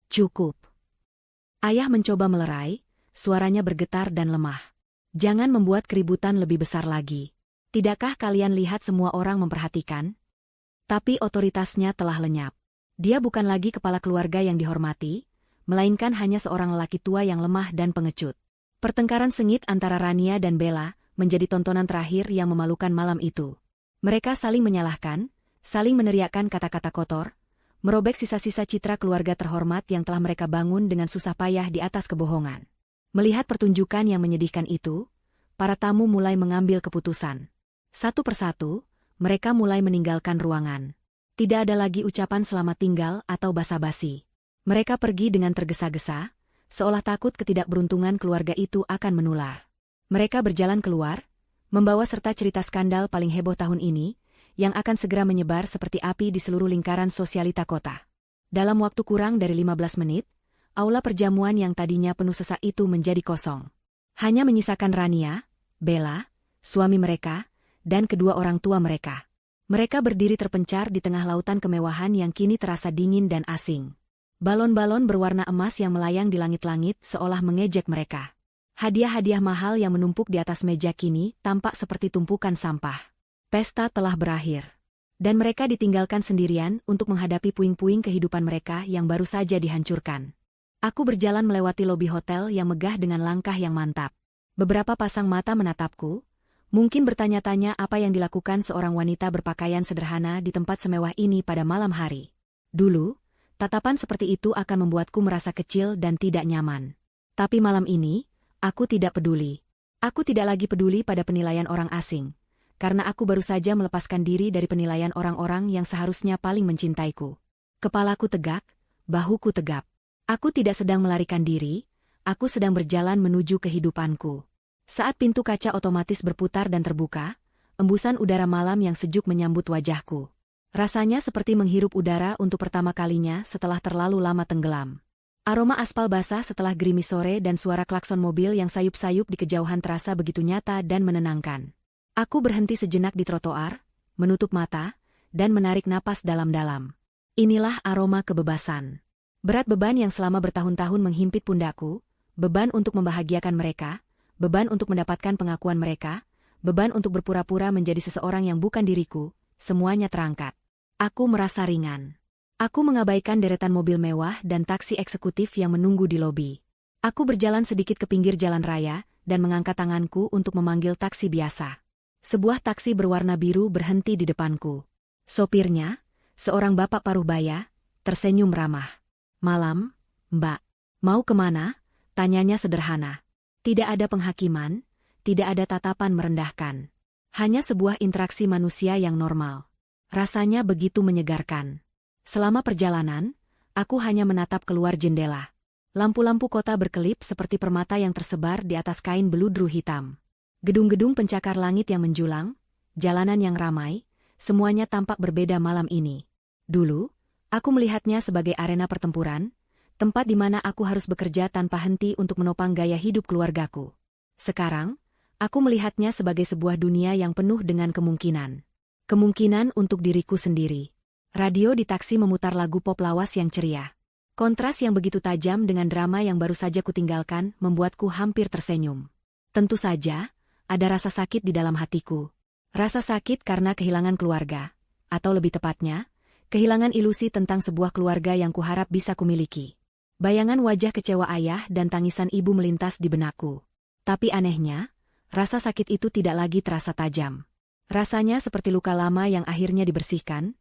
Cukup. Ayah mencoba melerai, suaranya bergetar dan lemah. Jangan membuat keributan lebih besar lagi. Tidakkah kalian lihat semua orang memperhatikan? Tapi otoritasnya telah lenyap. Dia bukan lagi kepala keluarga yang dihormati, melainkan hanya seorang lelaki tua yang lemah dan pengecut. Pertengkaran sengit antara Rania dan Bella menjadi tontonan terakhir yang memalukan malam itu. Mereka saling menyalahkan, saling meneriakkan kata-kata kotor, merobek sisa-sisa citra keluarga terhormat yang telah mereka bangun dengan susah payah di atas kebohongan. Melihat pertunjukan yang menyedihkan itu, para tamu mulai mengambil keputusan. Satu persatu, mereka mulai meninggalkan ruangan. Tidak ada lagi ucapan selamat tinggal atau basa-basi. Mereka pergi dengan tergesa-gesa, seolah takut ketidakberuntungan keluarga itu akan menular. Mereka berjalan keluar, membawa serta cerita skandal paling heboh tahun ini, yang akan segera menyebar seperti api di seluruh lingkaran sosialita kota. Dalam waktu kurang dari 15 menit, aula perjamuan yang tadinya penuh sesak itu menjadi kosong. Hanya menyisakan Rania, Bella, suami mereka, dan kedua orang tua mereka. Mereka berdiri terpencar di tengah lautan kemewahan yang kini terasa dingin dan asing. Balon-balon berwarna emas yang melayang di langit-langit seolah mengejek mereka. Hadiah-hadiah mahal yang menumpuk di atas meja kini tampak seperti tumpukan sampah. Pesta telah berakhir. Dan mereka ditinggalkan sendirian untuk menghadapi puing-puing kehidupan mereka yang baru saja dihancurkan. Aku berjalan melewati lobi hotel yang megah dengan langkah yang mantap. Beberapa pasang mata menatapku, mungkin bertanya-tanya apa yang dilakukan seorang wanita berpakaian sederhana di tempat semewah ini pada malam hari. Dulu, tatapan seperti itu akan membuatku merasa kecil dan tidak nyaman. Tapi malam ini, aku tidak peduli. Aku tidak lagi peduli pada penilaian orang asing, karena aku baru saja melepaskan diri dari penilaian orang-orang yang seharusnya paling mencintaiku. Kepalaku tegak, bahuku tegap. Aku tidak sedang melarikan diri, aku sedang berjalan menuju kehidupanku. Saat pintu kaca otomatis berputar dan terbuka, embusan udara malam yang sejuk menyambut wajahku. Rasanya seperti menghirup udara untuk pertama kalinya setelah terlalu lama tenggelam. Aroma aspal basah setelah gerimis sore dan suara klakson mobil yang sayup-sayup di kejauhan terasa begitu nyata dan menenangkan. Aku berhenti sejenak di trotoar, menutup mata, dan menarik napas dalam-dalam. Inilah aroma kebebasan. Berat beban yang selama bertahun-tahun menghimpit pundakku, beban untuk membahagiakan mereka, beban untuk mendapatkan pengakuan mereka, beban untuk berpura-pura menjadi seseorang yang bukan diriku, semuanya terangkat. Aku merasa ringan. Aku mengabaikan deretan mobil mewah dan taksi eksekutif yang menunggu di lobi. Aku berjalan sedikit ke pinggir jalan raya dan mengangkat tanganku untuk memanggil taksi biasa. Sebuah taksi berwarna biru berhenti di depanku. Sopirnya, seorang bapak paruh baya, tersenyum ramah. "Malam, Mbak. Mau kemana?" Tanyanya sederhana. Tidak ada penghakiman, tidak ada tatapan merendahkan. Hanya sebuah interaksi manusia yang normal. Rasanya begitu menyegarkan. Selama perjalanan, aku hanya menatap keluar jendela. Lampu-lampu kota berkelip seperti permata yang tersebar di atas kain beludru hitam. Gedung-gedung pencakar langit yang menjulang, jalanan yang ramai, semuanya tampak berbeda malam ini. Dulu, aku melihatnya sebagai arena pertempuran, tempat di mana aku harus bekerja tanpa henti untuk menopang gaya hidup keluargaku. Sekarang, aku melihatnya sebagai sebuah dunia yang penuh dengan kemungkinan. Kemungkinan untuk diriku sendiri. Radio di taksi memutar lagu pop lawas yang ceria. Kontras yang begitu tajam dengan drama yang baru saja kutinggalkan membuatku hampir tersenyum. Tentu saja, ada rasa sakit di dalam hatiku. Rasa sakit karena kehilangan keluarga, atau lebih tepatnya, kehilangan ilusi tentang sebuah keluarga yang kuharap bisa kumiliki. Bayangan wajah kecewa ayah dan tangisan ibu melintas di benakku. Tapi anehnya, rasa sakit itu tidak lagi terasa tajam. Rasanya seperti luka lama yang akhirnya dibersihkan,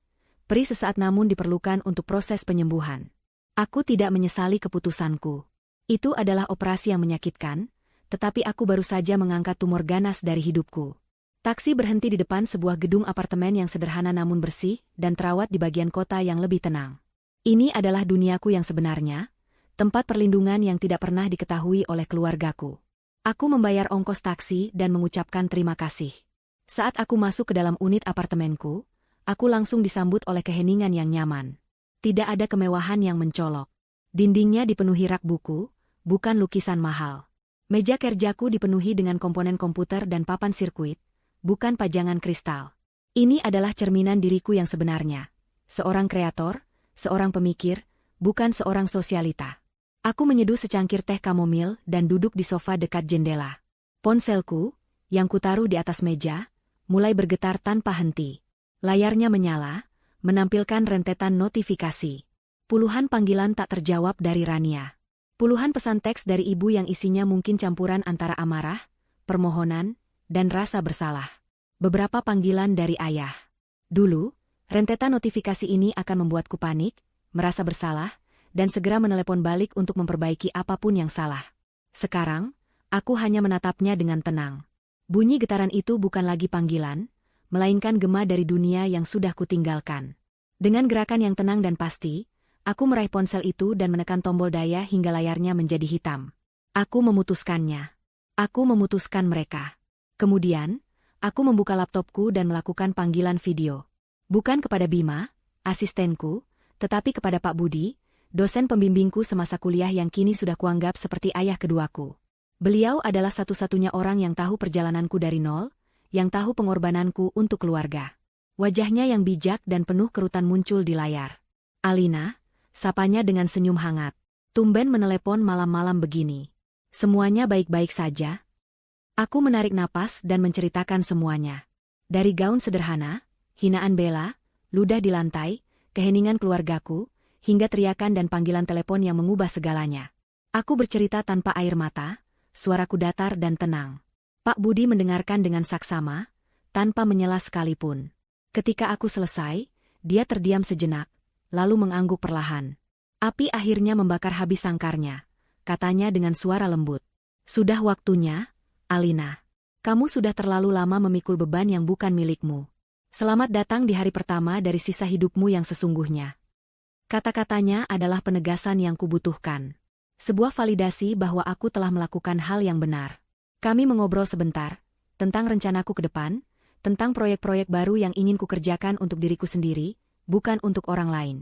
perih sesaat namun diperlukan untuk proses penyembuhan. Aku tidak menyesali keputusanku. Itu adalah operasi yang menyakitkan, tetapi aku baru saja mengangkat tumor ganas dari hidupku. Taksi berhenti di depan sebuah gedung apartemen yang sederhana namun bersih dan terawat di bagian kota yang lebih tenang. Ini adalah duniaku yang sebenarnya, tempat perlindungan yang tidak pernah diketahui oleh keluargaku. Aku membayar ongkos taksi dan mengucapkan terima kasih. Saat aku masuk ke dalam unit apartemenku, aku langsung disambut oleh keheningan yang nyaman. Tidak ada kemewahan yang mencolok. Dindingnya dipenuhi rak buku, bukan lukisan mahal. Meja kerjaku dipenuhi dengan komponen komputer dan papan sirkuit, bukan pajangan kristal. Ini adalah cerminan diriku yang sebenarnya. Seorang kreator, seorang pemikir, bukan seorang sosialita. Aku menyeduh secangkir teh kamomil dan duduk di sofa dekat jendela. Ponselku, yang kutaruh di atas meja, mulai bergetar tanpa henti. Layarnya menyala, menampilkan rentetan notifikasi. Puluhan panggilan tak terjawab dari Rania. Puluhan pesan teks dari ibu yang isinya mungkin campuran antara amarah, permohonan, dan rasa bersalah. Beberapa panggilan dari ayah. Dulu, rentetan notifikasi ini akan membuatku panik, merasa bersalah, dan segera menelepon balik untuk memperbaiki apapun yang salah. Sekarang, aku hanya menatapnya dengan tenang. Bunyi getaran itu bukan lagi panggilan, melainkan gema dari dunia yang sudah kutinggalkan. Dengan gerakan yang tenang dan pasti, aku meraih ponsel itu dan menekan tombol daya hingga layarnya menjadi hitam. Aku memutuskannya. Aku memutuskan mereka. Kemudian, aku membuka laptopku dan melakukan panggilan video. Bukan kepada Bima, asistenku, tetapi kepada Pak Budi, dosen pembimbingku semasa kuliah yang kini sudah kuanggap seperti ayah keduaku. Beliau adalah satu-satunya orang yang tahu perjalananku dari nol, yang tahu pengorbananku untuk keluarga. Wajahnya yang bijak dan penuh kerutan muncul di layar. "Alina," sapanya dengan senyum hangat. "Tumben menelepon malam-malam begini. Semuanya baik-baik saja?" Aku menarik napas dan menceritakan semuanya. Dari gaun sederhana, hinaan Bella, ludah di lantai, keheningan keluargaku, hingga teriakan dan panggilan telepon yang mengubah segalanya. Aku bercerita tanpa air mata, suaraku datar dan tenang. Pak Budi mendengarkan dengan saksama, tanpa menyela sekalipun. Ketika aku selesai, dia terdiam sejenak, lalu mengangguk perlahan. "Api akhirnya membakar habis sangkarnya," katanya dengan suara lembut. "Sudah waktunya, Alina. Kamu sudah terlalu lama memikul beban yang bukan milikmu. Selamat datang di hari pertama dari sisa hidupmu yang sesungguhnya." Kata-katanya adalah penegasan yang kubutuhkan. Sebuah validasi bahwa aku telah melakukan hal yang benar. Kami mengobrol sebentar, tentang rencanaku ke depan, tentang proyek-proyek baru yang ingin kukerjakan untuk diriku sendiri, bukan untuk orang lain.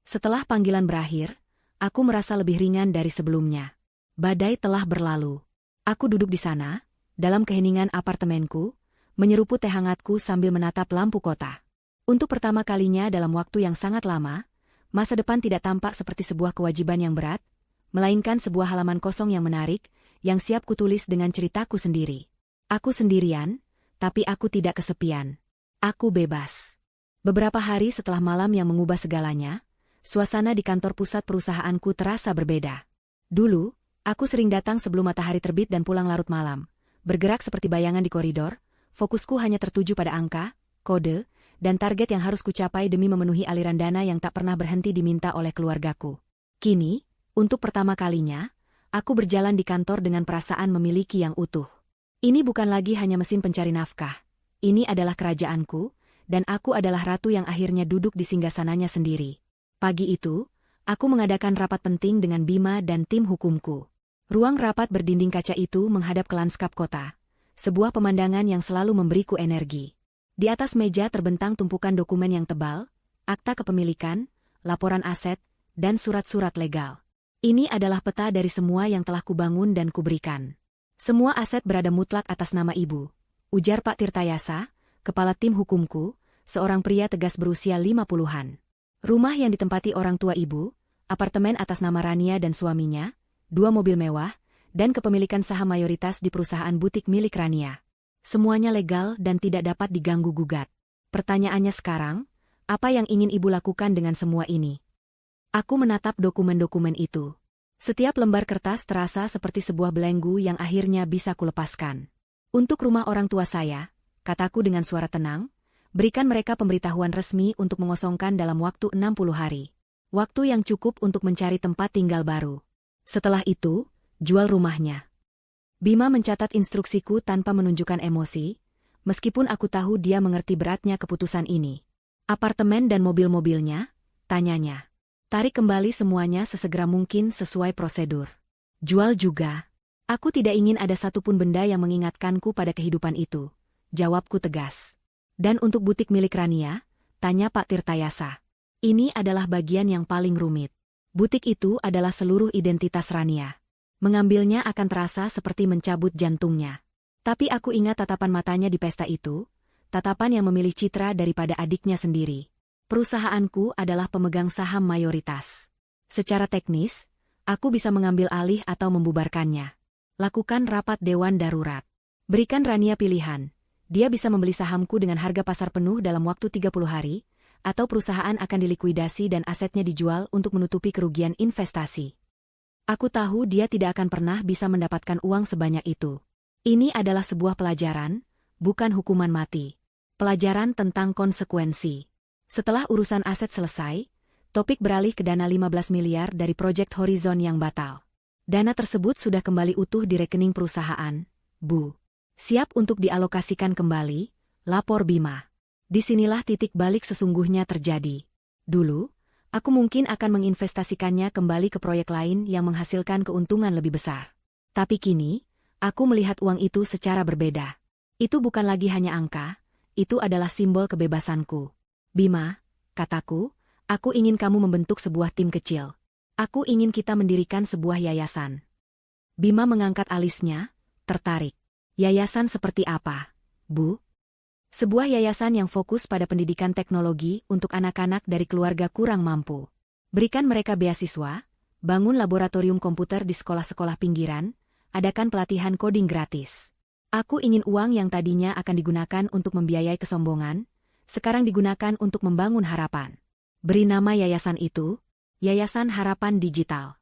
Setelah panggilan berakhir, aku merasa lebih ringan dari sebelumnya. Badai telah berlalu. Aku duduk di sana, dalam keheningan apartemenku, menyeruput teh hangatku sambil menatap lampu kota. Untuk pertama kalinya dalam waktu yang sangat lama, masa depan tidak tampak seperti sebuah kewajiban yang berat, melainkan sebuah halaman kosong yang menarik, yang siap kutulis dengan ceritaku sendiri. Aku sendirian, tapi aku tidak kesepian. Aku bebas. Beberapa hari setelah malam yang mengubah segalanya, suasana di kantor pusat perusahaanku terasa berbeda. Dulu, aku sering datang sebelum matahari terbit dan pulang larut malam, bergerak seperti bayangan di koridor, fokusku hanya tertuju pada angka, kode, dan target yang harus kucapai demi memenuhi aliran dana yang tak pernah berhenti diminta oleh keluargaku. Kini, untuk pertama kalinya, aku berjalan di kantor dengan perasaan memiliki yang utuh. Ini bukan lagi hanya mesin pencari nafkah. Ini adalah kerajaanku, dan aku adalah ratu yang akhirnya duduk di singgasananya sendiri. Pagi itu, aku mengadakan rapat penting dengan Bima dan tim hukumku. Ruang rapat berdinding kaca itu menghadap ke lanskap kota, sebuah pemandangan yang selalu memberiku energi. Di atas meja terbentang tumpukan dokumen yang tebal, akta kepemilikan, laporan aset, dan surat-surat legal. Ini adalah peta dari semua yang telah kubangun dan kuberikan. Semua aset berada mutlak atas nama ibu, ujar Pak Tirtayasa, kepala tim hukumku, seorang pria tegas berusia 50-an. Rumah yang ditempati orang tua ibu, apartemen atas nama Rania dan suaminya, 2 mobil mewah, dan kepemilikan saham mayoritas di perusahaan butik milik Rania. Semuanya legal dan tidak dapat diganggu-gugat. Pertanyaannya sekarang, apa yang ingin ibu lakukan dengan semua ini? Aku menatap dokumen-dokumen itu. Setiap lembar kertas terasa seperti sebuah belenggu yang akhirnya bisa kulepaskan. Untuk rumah orang tua saya, kataku dengan suara tenang, berikan mereka pemberitahuan resmi untuk mengosongkan dalam waktu 60 hari. Waktu yang cukup untuk mencari tempat tinggal baru. Setelah itu, jual rumahnya. Bima mencatat instruksiku tanpa menunjukkan emosi, meskipun aku tahu dia mengerti beratnya keputusan ini. Apartemen dan mobil-mobilnya? Tanyanya. Tarik kembali semuanya sesegera mungkin sesuai prosedur. Jual juga. Aku tidak ingin ada satupun benda yang mengingatkanku pada kehidupan itu. Jawabku tegas. Dan untuk butik milik Rania? Tanya Pak Tirtayasa. Ini adalah bagian yang paling rumit. Butik itu adalah seluruh identitas Rania. Mengambilnya akan terasa seperti mencabut jantungnya. Tapi aku ingat tatapan matanya di pesta itu, tatapan yang memilih citra daripada adiknya sendiri. Perusahaanku adalah pemegang saham mayoritas. Secara teknis, aku bisa mengambil alih atau membubarkannya. Lakukan rapat dewan darurat. Berikan Rania pilihan. Dia bisa membeli sahamku dengan harga pasar penuh dalam waktu 30 hari, atau perusahaan akan dilikuidasi dan asetnya dijual untuk menutupi kerugian investasi. Aku tahu dia tidak akan pernah bisa mendapatkan uang sebanyak itu. Ini adalah sebuah pelajaran, bukan hukuman mati. Pelajaran tentang konsekuensi. Setelah urusan aset selesai, topik beralih ke dana 15 miliar dari proyek Horizon yang batal. Dana tersebut sudah kembali utuh di rekening perusahaan, Bu. Siap untuk dialokasikan kembali, lapor Bima. Disinilah titik balik sesungguhnya terjadi. Dulu, aku mungkin akan menginvestasikannya kembali ke proyek lain yang menghasilkan keuntungan lebih besar. Tapi kini, aku melihat uang itu secara berbeda. Itu bukan lagi hanya angka, itu adalah simbol kebebasanku. Bima, kataku, aku ingin kamu membentuk sebuah tim kecil. Aku ingin kita mendirikan sebuah yayasan. Bima mengangkat alisnya, tertarik. Yayasan seperti apa, Bu? Sebuah yayasan yang fokus pada pendidikan teknologi untuk anak-anak dari keluarga kurang mampu. Berikan mereka beasiswa, bangun laboratorium komputer di sekolah-sekolah pinggiran, adakan pelatihan coding gratis. Aku ingin uang yang tadinya akan digunakan untuk membiayai kesombongan, sekarang digunakan untuk membangun harapan. Beri nama yayasan itu, Yayasan Harapan Digital.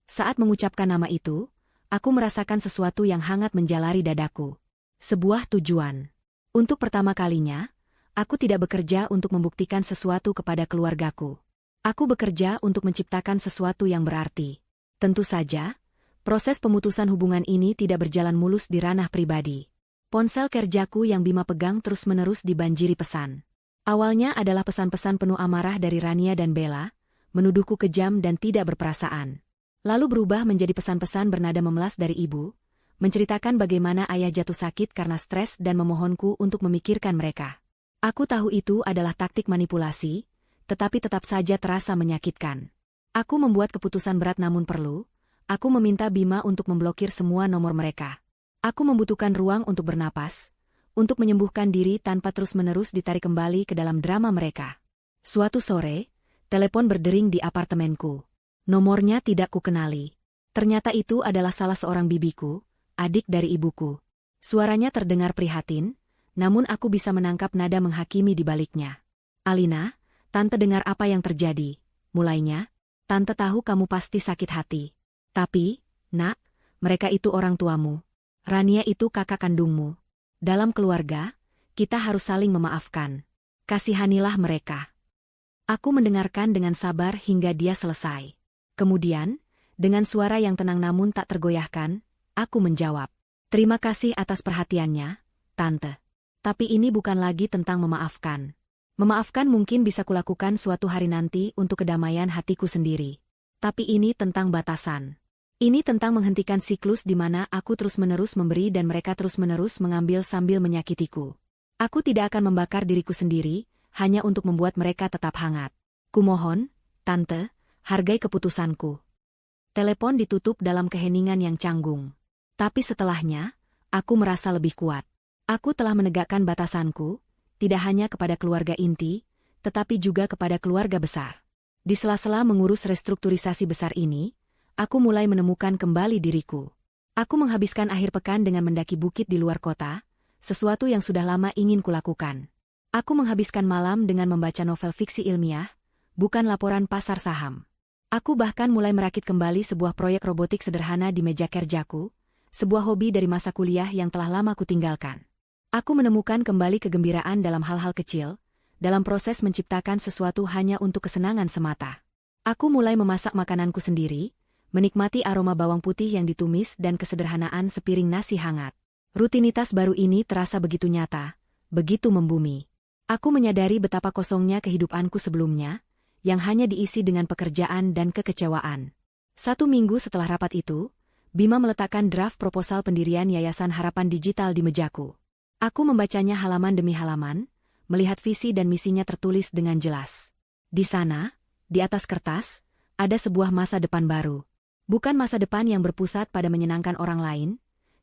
Saat mengucapkan nama itu, aku merasakan sesuatu yang hangat menjalari dadaku. Sebuah tujuan. Untuk pertama kalinya, aku tidak bekerja untuk membuktikan sesuatu kepada keluargaku. Aku bekerja untuk menciptakan sesuatu yang berarti. Tentu saja, proses pemutusan hubungan ini tidak berjalan mulus di ranah pribadi. Ponsel kerjaku yang Bima pegang terus-menerus dibanjiri pesan. Awalnya adalah pesan-pesan penuh amarah dari Rania dan Bella, menuduhku kejam dan tidak berperasaan. Lalu berubah menjadi pesan-pesan bernada memelas dari ibu, menceritakan bagaimana ayah jatuh sakit karena stres dan memohonku untuk memikirkan mereka. Aku tahu itu adalah taktik manipulasi, tetapi tetap saja terasa menyakitkan. Aku membuat keputusan berat namun perlu, aku meminta Bima untuk memblokir semua nomor mereka. Aku membutuhkan ruang untuk bernapas, untuk menyembuhkan diri tanpa terus-menerus ditarik kembali ke dalam drama mereka. Suatu sore, telepon berdering di apartemenku. Nomornya tidak kukenali. Ternyata itu adalah salah seorang bibiku, adik dari ibuku. Suaranya terdengar prihatin, namun aku bisa menangkap nada menghakimi di baliknya. Alina, Tante dengar apa yang terjadi. Mulainya, Tante tahu kamu pasti sakit hati. Tapi, Nak, mereka itu orang tuamu. Rania itu kakak kandungmu. Dalam keluarga, kita harus saling memaafkan. Kasihanilah mereka. Aku mendengarkan dengan sabar hingga dia selesai. Kemudian, dengan suara yang tenang namun tak tergoyahkan, aku menjawab, "Terima kasih atas perhatiannya, Tante. Tapi ini bukan lagi tentang memaafkan. Memaafkan mungkin bisa kulakukan suatu hari nanti untuk kedamaian hatiku sendiri. Tapi ini tentang batasan. Ini tentang menghentikan siklus di mana aku terus-menerus memberi dan mereka terus-menerus mengambil sambil menyakitiku. Aku tidak akan membakar diriku sendiri, hanya untuk membuat mereka tetap hangat. Kumohon, Tante, hargai keputusanku." Telepon ditutup dalam keheningan yang canggung. Tapi setelahnya, aku merasa lebih kuat. Aku telah menegakkan batasanku, tidak hanya kepada keluarga inti, tetapi juga kepada keluarga besar. Di sela-sela mengurus restrukturisasi besar ini, aku mulai menemukan kembali diriku. Aku menghabiskan akhir pekan dengan mendaki bukit di luar kota, sesuatu yang sudah lama ingin kulakukan. Aku menghabiskan malam dengan membaca novel fiksi ilmiah, bukan laporan pasar saham. Aku bahkan mulai merakit kembali sebuah proyek robotik sederhana di meja kerjaku, sebuah hobi dari masa kuliah yang telah lama kutinggalkan. Aku menemukan kembali kegembiraan dalam hal-hal kecil, dalam proses menciptakan sesuatu hanya untuk kesenangan semata. Aku mulai memasak makananku sendiri, menikmati aroma bawang putih yang ditumis dan kesederhanaan sepiring nasi hangat. Rutinitas baru ini terasa begitu nyata, begitu membumi. Aku menyadari betapa kosongnya kehidupanku sebelumnya, yang hanya diisi dengan pekerjaan dan kekecewaan. 1 minggu setelah rapat itu, Bima meletakkan draft proposal pendirian Yayasan Harapan Digital di mejaku. Aku membacanya halaman demi halaman, melihat visi dan misinya tertulis dengan jelas. Di sana, di atas kertas, ada sebuah masa depan baru. Bukan masa depan yang berpusat pada menyenangkan orang lain,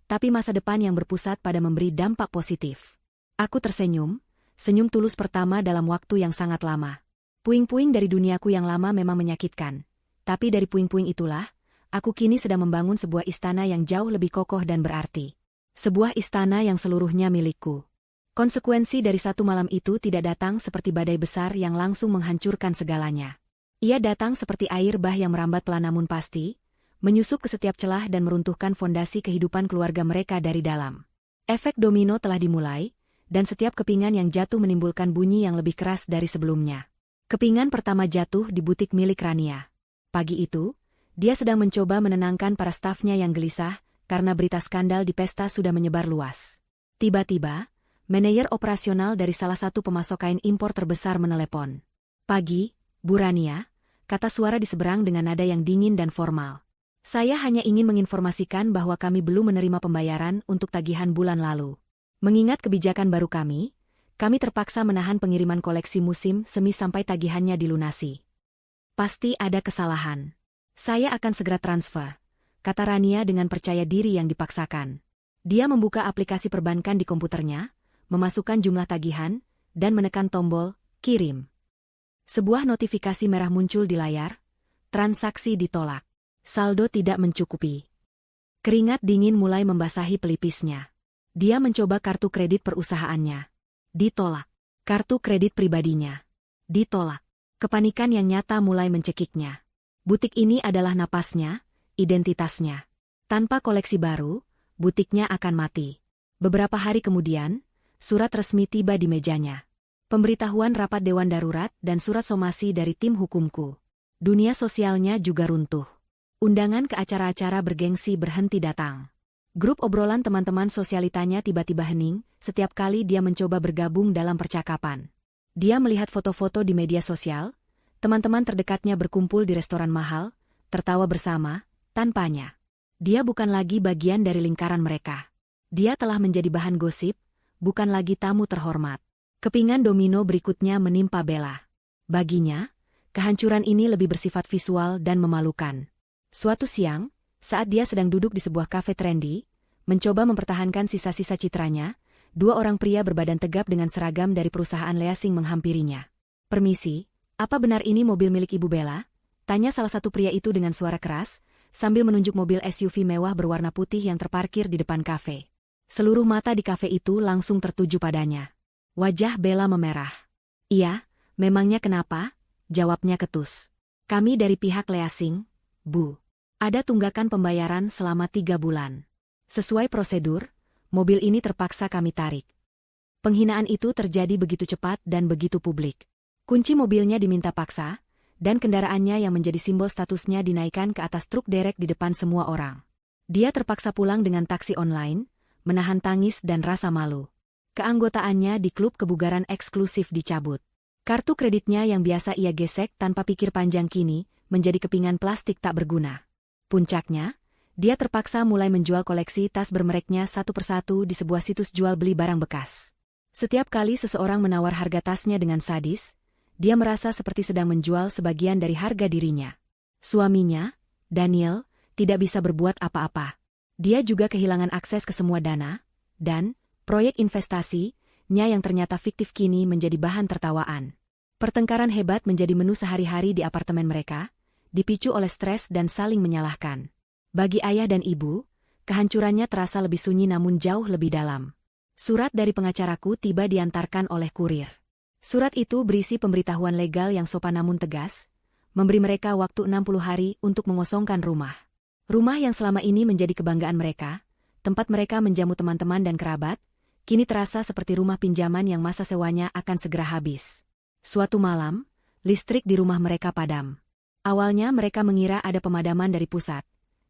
tapi masa depan yang berpusat pada memberi dampak positif. Aku tersenyum, senyum tulus pertama dalam waktu yang sangat lama. Puing-puing dari duniaku yang lama memang menyakitkan, tapi dari puing-puing itulah, aku kini sedang membangun sebuah istana yang jauh lebih kokoh dan berarti. Sebuah istana yang seluruhnya milikku. Konsekuensi dari 1 malam itu tidak datang seperti badai besar yang langsung menghancurkan segalanya. Ia datang seperti air bah yang merambat pelan namun pasti, menyusup ke setiap celah dan meruntuhkan fondasi kehidupan keluarga mereka dari dalam. Efek domino telah dimulai, dan setiap kepingan yang jatuh menimbulkan bunyi yang lebih keras dari sebelumnya. Kepingan pertama jatuh di butik milik Rania. Pagi itu, dia sedang mencoba menenangkan para stafnya yang gelisah, karena berita skandal di pesta sudah menyebar luas. Tiba-tiba, manajer operasional dari salah satu pemasok kain impor terbesar menelepon. "Pagi, Bu Rania," kata suara di seberang dengan nada yang dingin dan formal. "Saya hanya ingin menginformasikan bahwa kami belum menerima pembayaran untuk tagihan bulan lalu. Mengingat kebijakan baru kami terpaksa menahan pengiriman koleksi musim semi sampai tagihannya dilunasi." "Pasti ada kesalahan. Saya akan segera transfer," kata Rania dengan percaya diri yang dipaksakan. Dia membuka aplikasi perbankan di komputernya, memasukkan jumlah tagihan, dan menekan tombol "kirim". Sebuah notifikasi merah muncul di layar, transaksi ditolak. Saldo tidak mencukupi. Keringat dingin mulai membasahi pelipisnya. Dia mencoba kartu kredit perusahaannya. Ditolak. Kartu kredit pribadinya. Ditolak. Kepanikan yang nyata mulai mencekiknya. Butik ini adalah napasnya, identitasnya. Tanpa koleksi baru, butiknya akan mati. Beberapa hari kemudian, surat resmi tiba di mejanya. Pemberitahuan rapat Dewan Darurat dan surat somasi dari tim hukumku. Dunia sosialnya juga runtuh. Undangan ke acara-acara bergengsi berhenti datang. Grup obrolan teman-teman sosialitanya tiba-tiba hening, setiap kali dia mencoba bergabung dalam percakapan. Dia melihat foto-foto di media sosial, teman-teman terdekatnya berkumpul di restoran mahal, tertawa bersama, tanpanya. Dia bukan lagi bagian dari lingkaran mereka. Dia telah menjadi bahan gosip, bukan lagi tamu terhormat. Kepingan domino berikutnya menimpa Bella. Baginya, kehancuran ini lebih bersifat visual dan memalukan. Suatu siang, saat dia sedang duduk di sebuah kafe trendy, mencoba mempertahankan sisa-sisa citranya, 2 orang pria berbadan tegap dengan seragam dari perusahaan leasing menghampirinya. "Permisi, apa benar ini mobil milik Ibu Bella?" tanya salah satu pria itu dengan suara keras, sambil menunjuk mobil SUV mewah berwarna putih yang terparkir di depan kafe. Seluruh mata di kafe itu langsung tertuju padanya. Wajah Bella memerah. "Iya, memangnya kenapa?" jawabnya ketus. "Kami dari pihak leasing, Bu. Ada tunggakan pembayaran selama 3 bulan. Sesuai prosedur, mobil ini terpaksa kami tarik. Penghinaan itu terjadi begitu cepat dan begitu publik. Kunci mobilnya diminta paksa, dan kendaraannya yang menjadi simbol statusnya dinaikkan ke atas truk derek di depan semua orang. Dia terpaksa pulang dengan taksi online, menahan tangis dan rasa malu. Keanggotaannya di klub kebugaran eksklusif dicabut. Kartu kreditnya yang biasa ia gesek tanpa pikir panjang kini, menjadi kepingan plastik tak berguna. Puncaknya, dia terpaksa mulai menjual koleksi tas bermereknya satu persatu di sebuah situs jual beli barang bekas. Setiap kali seseorang menawar harga tasnya dengan sadis, dia merasa seperti sedang menjual sebagian dari harga dirinya. Suaminya, Daniel, tidak bisa berbuat apa-apa. Dia juga kehilangan akses ke semua dana, dan proyek investasinya yang ternyata fiktif kini menjadi bahan tertawaan. Pertengkaran hebat menjadi menu sehari-hari di apartemen mereka, dipicu oleh stres dan saling menyalahkan. Bagi ayah dan ibu, kehancurannya terasa lebih sunyi namun jauh lebih dalam. Surat dari pengacaraku tiba diantarkan oleh kurir. Surat itu berisi pemberitahuan legal yang sopan namun tegas, memberi mereka waktu 60 hari untuk mengosongkan rumah. Rumah yang selama ini menjadi kebanggaan mereka, tempat mereka menjamu teman-teman dan kerabat, kini terasa seperti rumah pinjaman yang masa sewanya akan segera habis. Suatu malam, listrik di rumah mereka padam. Awalnya mereka mengira ada pemadaman dari pusat,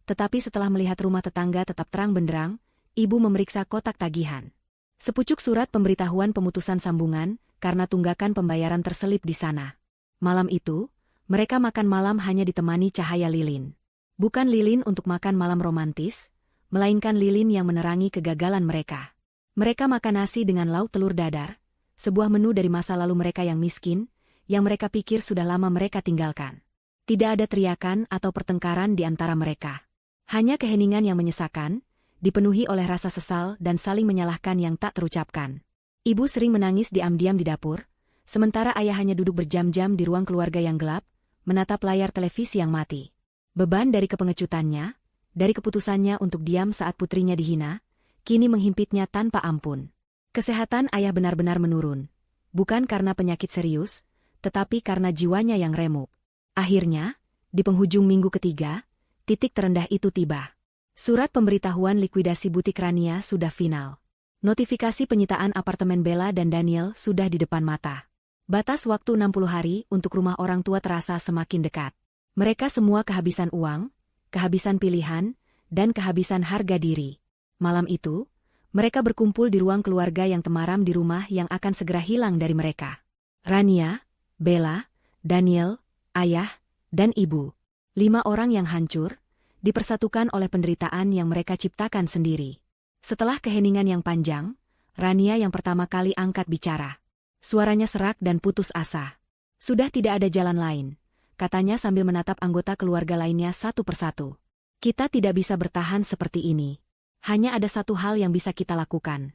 tetapi setelah melihat rumah tetangga tetap terang benderang, ibu memeriksa kotak tagihan. Sepucuk surat pemberitahuan pemutusan sambungan, karena tunggakan pembayaran terselip di sana. Malam itu, mereka makan malam hanya ditemani cahaya lilin. Bukan lilin untuk makan malam romantis, melainkan lilin yang menerangi kegagalan mereka. Mereka makan nasi dengan lauk telur dadar, sebuah menu dari masa lalu mereka yang miskin, yang mereka pikir sudah lama mereka tinggalkan. Tidak ada teriakan atau pertengkaran di antara mereka. Hanya keheningan yang menyesakan, dipenuhi oleh rasa sesal dan saling menyalahkan yang tak terucapkan. Ibu sering menangis diam-diam di dapur, sementara ayah hanya duduk berjam-jam di ruang keluarga yang gelap, menatap layar televisi yang mati. Beban dari kepengecutannya, dari keputusannya untuk diam saat putrinya dihina, kini menghimpitnya tanpa ampun. Kesehatan ayah benar-benar menurun, bukan karena penyakit serius, tetapi karena jiwanya yang remuk. Akhirnya, di penghujung minggu ketiga, titik terendah itu tiba. Surat pemberitahuan likuidasi butik Rania sudah final. Notifikasi penyitaan apartemen Bella dan Daniel sudah di depan mata. Batas waktu 60 hari untuk rumah orang tua terasa semakin dekat. Mereka semua kehabisan uang, kehabisan pilihan, dan kehabisan harga diri. Malam itu, mereka berkumpul di ruang keluarga yang temaram di rumah yang akan segera hilang dari mereka. Rania, Bella, Daniel, ayah, dan ibu. 5 orang yang hancur, dipersatukan oleh penderitaan yang mereka ciptakan sendiri. Setelah keheningan yang panjang, Rania yang pertama kali angkat bicara. Suaranya serak dan putus asa. Sudah tidak ada jalan lain, katanya sambil menatap anggota keluarga lainnya satu persatu. Kita tidak bisa bertahan seperti ini. Hanya ada satu hal yang bisa kita lakukan.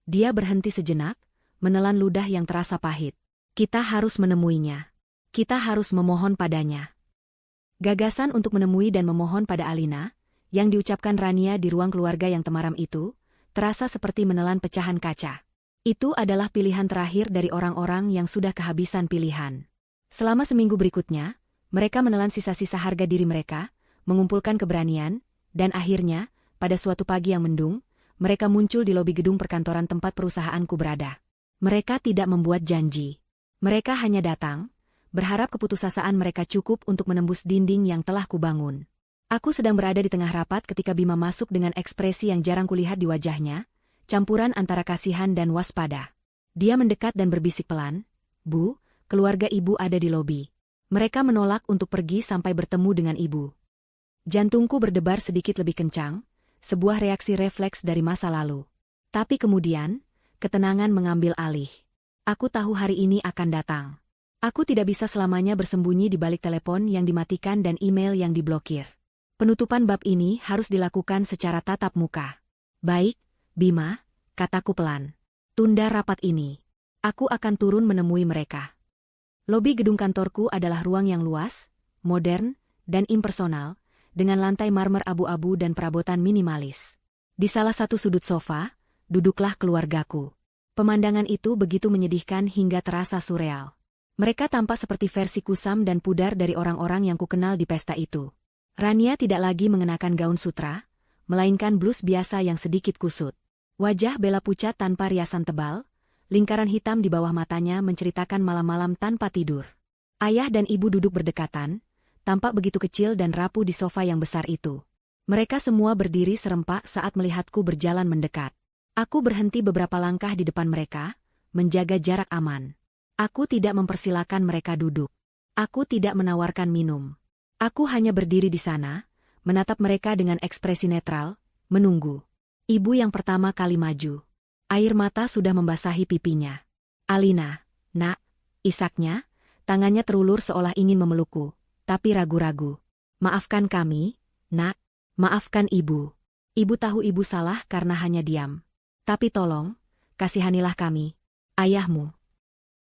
Dia berhenti sejenak, menelan ludah yang terasa pahit. Kita harus menemuinya. Kita harus memohon padanya. Gagasan untuk menemui dan memohon pada Alina, yang diucapkan Rania di ruang keluarga yang temaram itu, terasa seperti menelan pecahan kaca. Itu adalah pilihan terakhir dari orang-orang yang sudah kehabisan pilihan. Selama seminggu berikutnya, mereka menelan sisa-sisa harga diri mereka, mengumpulkan keberanian, dan akhirnya, pada suatu pagi yang mendung, mereka muncul di lobi gedung perkantoran tempat perusahaanku berada. Mereka tidak membuat janji. Mereka hanya datang, berharap keputusasaan mereka cukup untuk menembus dinding yang telah kubangun. Aku sedang berada di tengah rapat ketika Bima masuk dengan ekspresi yang jarang kulihat di wajahnya, campuran antara kasihan dan waspada. Dia mendekat dan berbisik pelan, "Bu, keluarga ibu ada di lobi." Mereka menolak untuk pergi sampai bertemu dengan ibu. Jantungku berdebar sedikit lebih kencang, sebuah reaksi refleks dari masa lalu. Tapi kemudian, ketenangan mengambil alih. Aku tahu hari ini akan datang. Aku tidak bisa selamanya bersembunyi di balik telepon yang dimatikan dan email yang diblokir. Penutupan bab ini harus dilakukan secara tatap muka. "Baik, Bima," kataku pelan. "Tunda rapat ini. Aku akan turun menemui mereka." Lobi gedung kantorku adalah ruang yang luas, modern, dan impersonal, dengan lantai marmer abu-abu dan perabotan minimalis. Di salah satu sudut sofa, duduklah keluargaku. Pemandangan itu begitu menyedihkan hingga terasa surreal. Mereka tampak seperti versi kusam dan pudar dari orang-orang yang kukenal di pesta itu. Rania tidak lagi mengenakan gaun sutra, melainkan blus biasa yang sedikit kusut. Wajah Bella pucat tanpa riasan tebal, lingkaran hitam di bawah matanya menceritakan malam-malam tanpa tidur. Ayah dan ibu duduk berdekatan, tampak begitu kecil dan rapuh di sofa yang besar itu. Mereka semua berdiri serempak saat melihatku berjalan mendekat. Aku berhenti beberapa langkah di depan mereka, menjaga jarak aman. Aku tidak mempersilakan mereka duduk. Aku tidak menawarkan minum. Aku hanya berdiri di sana, menatap mereka dengan ekspresi netral, menunggu. Ibu yang pertama kali maju. Air mata sudah membasahi pipinya. "Alina, nak," isaknya, tangannya terulur seolah ingin memelukku, tapi ragu-ragu. "Maafkan kami, nak. Maafkan ibu. Ibu tahu ibu salah karena hanya diam. Tapi tolong, kasihanilah kami. Ayahmu."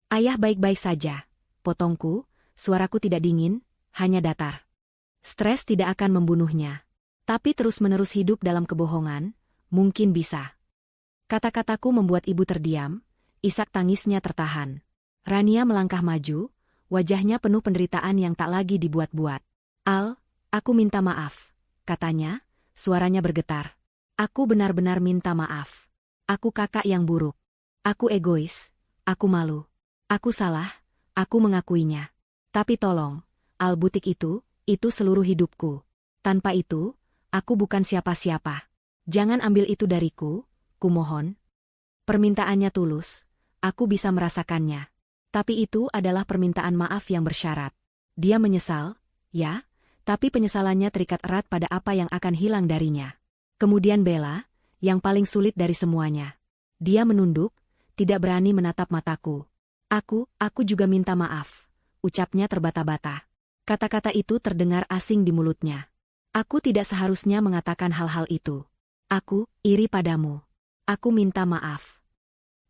"Ayah baik-baik saja," potongku, suaraku tidak dingin, hanya datar. Stres tidak akan membunuhnya. Tapi terus-menerus hidup dalam kebohongan, mungkin bisa. Kata-kataku membuat ibu terdiam, isak tangisnya tertahan. Rania melangkah maju, wajahnya penuh penderitaan yang tak lagi dibuat-buat. "Al, aku minta maaf," katanya, suaranya bergetar. "Aku benar-benar minta maaf. Aku kakak yang buruk. Aku egois, aku malu. Aku salah, aku mengakuinya. Tapi tolong, Al, butik itu seluruh hidupku. Tanpa itu, aku bukan siapa-siapa. Jangan ambil itu dariku, kumohon." Permintaannya tulus, aku bisa merasakannya. Tapi itu adalah permintaan maaf yang bersyarat. Dia menyesal, ya, tapi penyesalannya terikat erat pada apa yang akan hilang darinya. Kemudian Bella, yang paling sulit dari semuanya. Dia menunduk, tidak berani menatap mataku. Aku juga minta maaf," ucapnya terbata-bata. Kata-kata itu terdengar asing di mulutnya. Aku tidak seharusnya mengatakan hal-hal itu. Aku iri padamu. Aku minta maaf.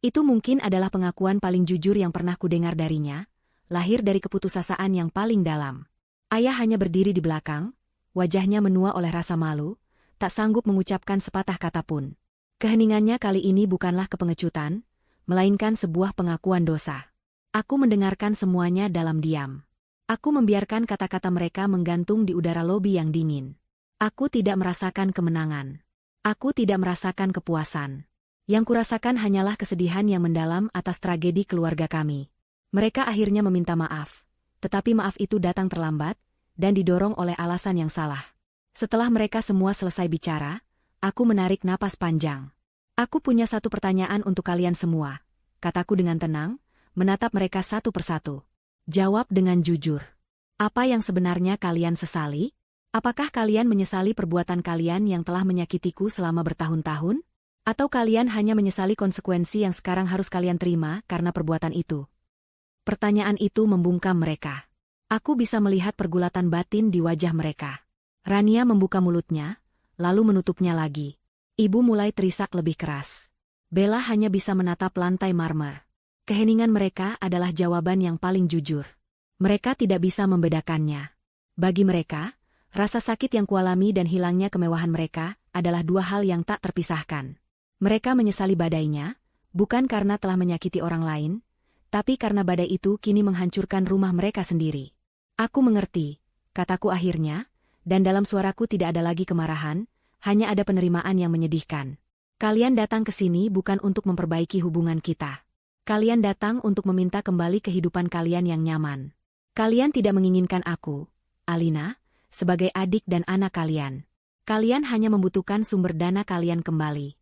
Itu mungkin adalah pengakuan paling jujur yang pernah kudengar darinya, lahir dari keputusasaan yang paling dalam. Ayah hanya berdiri di belakang, wajahnya menua oleh rasa malu, tak sanggup mengucapkan sepatah kata pun. Keheningannya kali ini bukanlah kepengecutan, melainkan sebuah pengakuan dosa. Aku mendengarkan semuanya dalam diam. Aku membiarkan kata-kata mereka menggantung di udara lobi yang dingin. Aku tidak merasakan kemenangan. Aku tidak merasakan kepuasan. Yang kurasakan hanyalah kesedihan yang mendalam atas tragedi keluarga kami. Mereka akhirnya meminta maaf, tetapi maaf itu datang terlambat, dan didorong oleh alasan yang salah. Setelah mereka semua selesai bicara, aku menarik napas panjang. "Aku punya satu pertanyaan untuk kalian semua," kataku dengan tenang, menatap mereka satu persatu. "Jawab dengan jujur. Apa yang sebenarnya kalian sesali? Apakah kalian menyesali perbuatan kalian yang telah menyakitiku selama bertahun-tahun? Atau kalian hanya menyesali konsekuensi yang sekarang harus kalian terima karena perbuatan itu?" Pertanyaan itu membungkam mereka. Aku bisa melihat pergulatan batin di wajah mereka. Rania membuka mulutnya, lalu menutupnya lagi. Ibu mulai terisak lebih keras. Bella hanya bisa menatap lantai marmer. Keheningan mereka adalah jawaban yang paling jujur. Mereka tidak bisa membedakannya. Bagi mereka, rasa sakit yang kualami dan hilangnya kemewahan mereka adalah dua hal yang tak terpisahkan. Mereka menyesali badainya, bukan karena telah menyakiti orang lain, tapi karena badai itu kini menghancurkan rumah mereka sendiri. "Aku mengerti," kataku akhirnya, dan dalam suaraku tidak ada lagi kemarahan, hanya ada penerimaan yang menyedihkan. "Kalian datang ke sini bukan untuk memperbaiki hubungan kita. Kalian datang untuk meminta kembali kehidupan kalian yang nyaman. Kalian tidak menginginkan aku, Alina, sebagai adik dan anak kalian. Kalian hanya membutuhkan sumber dana kalian kembali."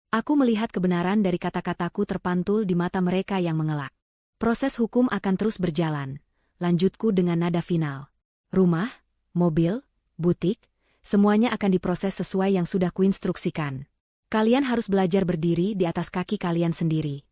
Aku melihat kebenaran dari kata-kataku terpantul di mata mereka yang mengelak. "Proses hukum akan terus berjalan," lanjutku dengan nada final. "Rumah, mobil, butik, semuanya akan diproses sesuai yang sudah kuinstruksikan. Kalian harus belajar berdiri di atas kaki kalian sendiri."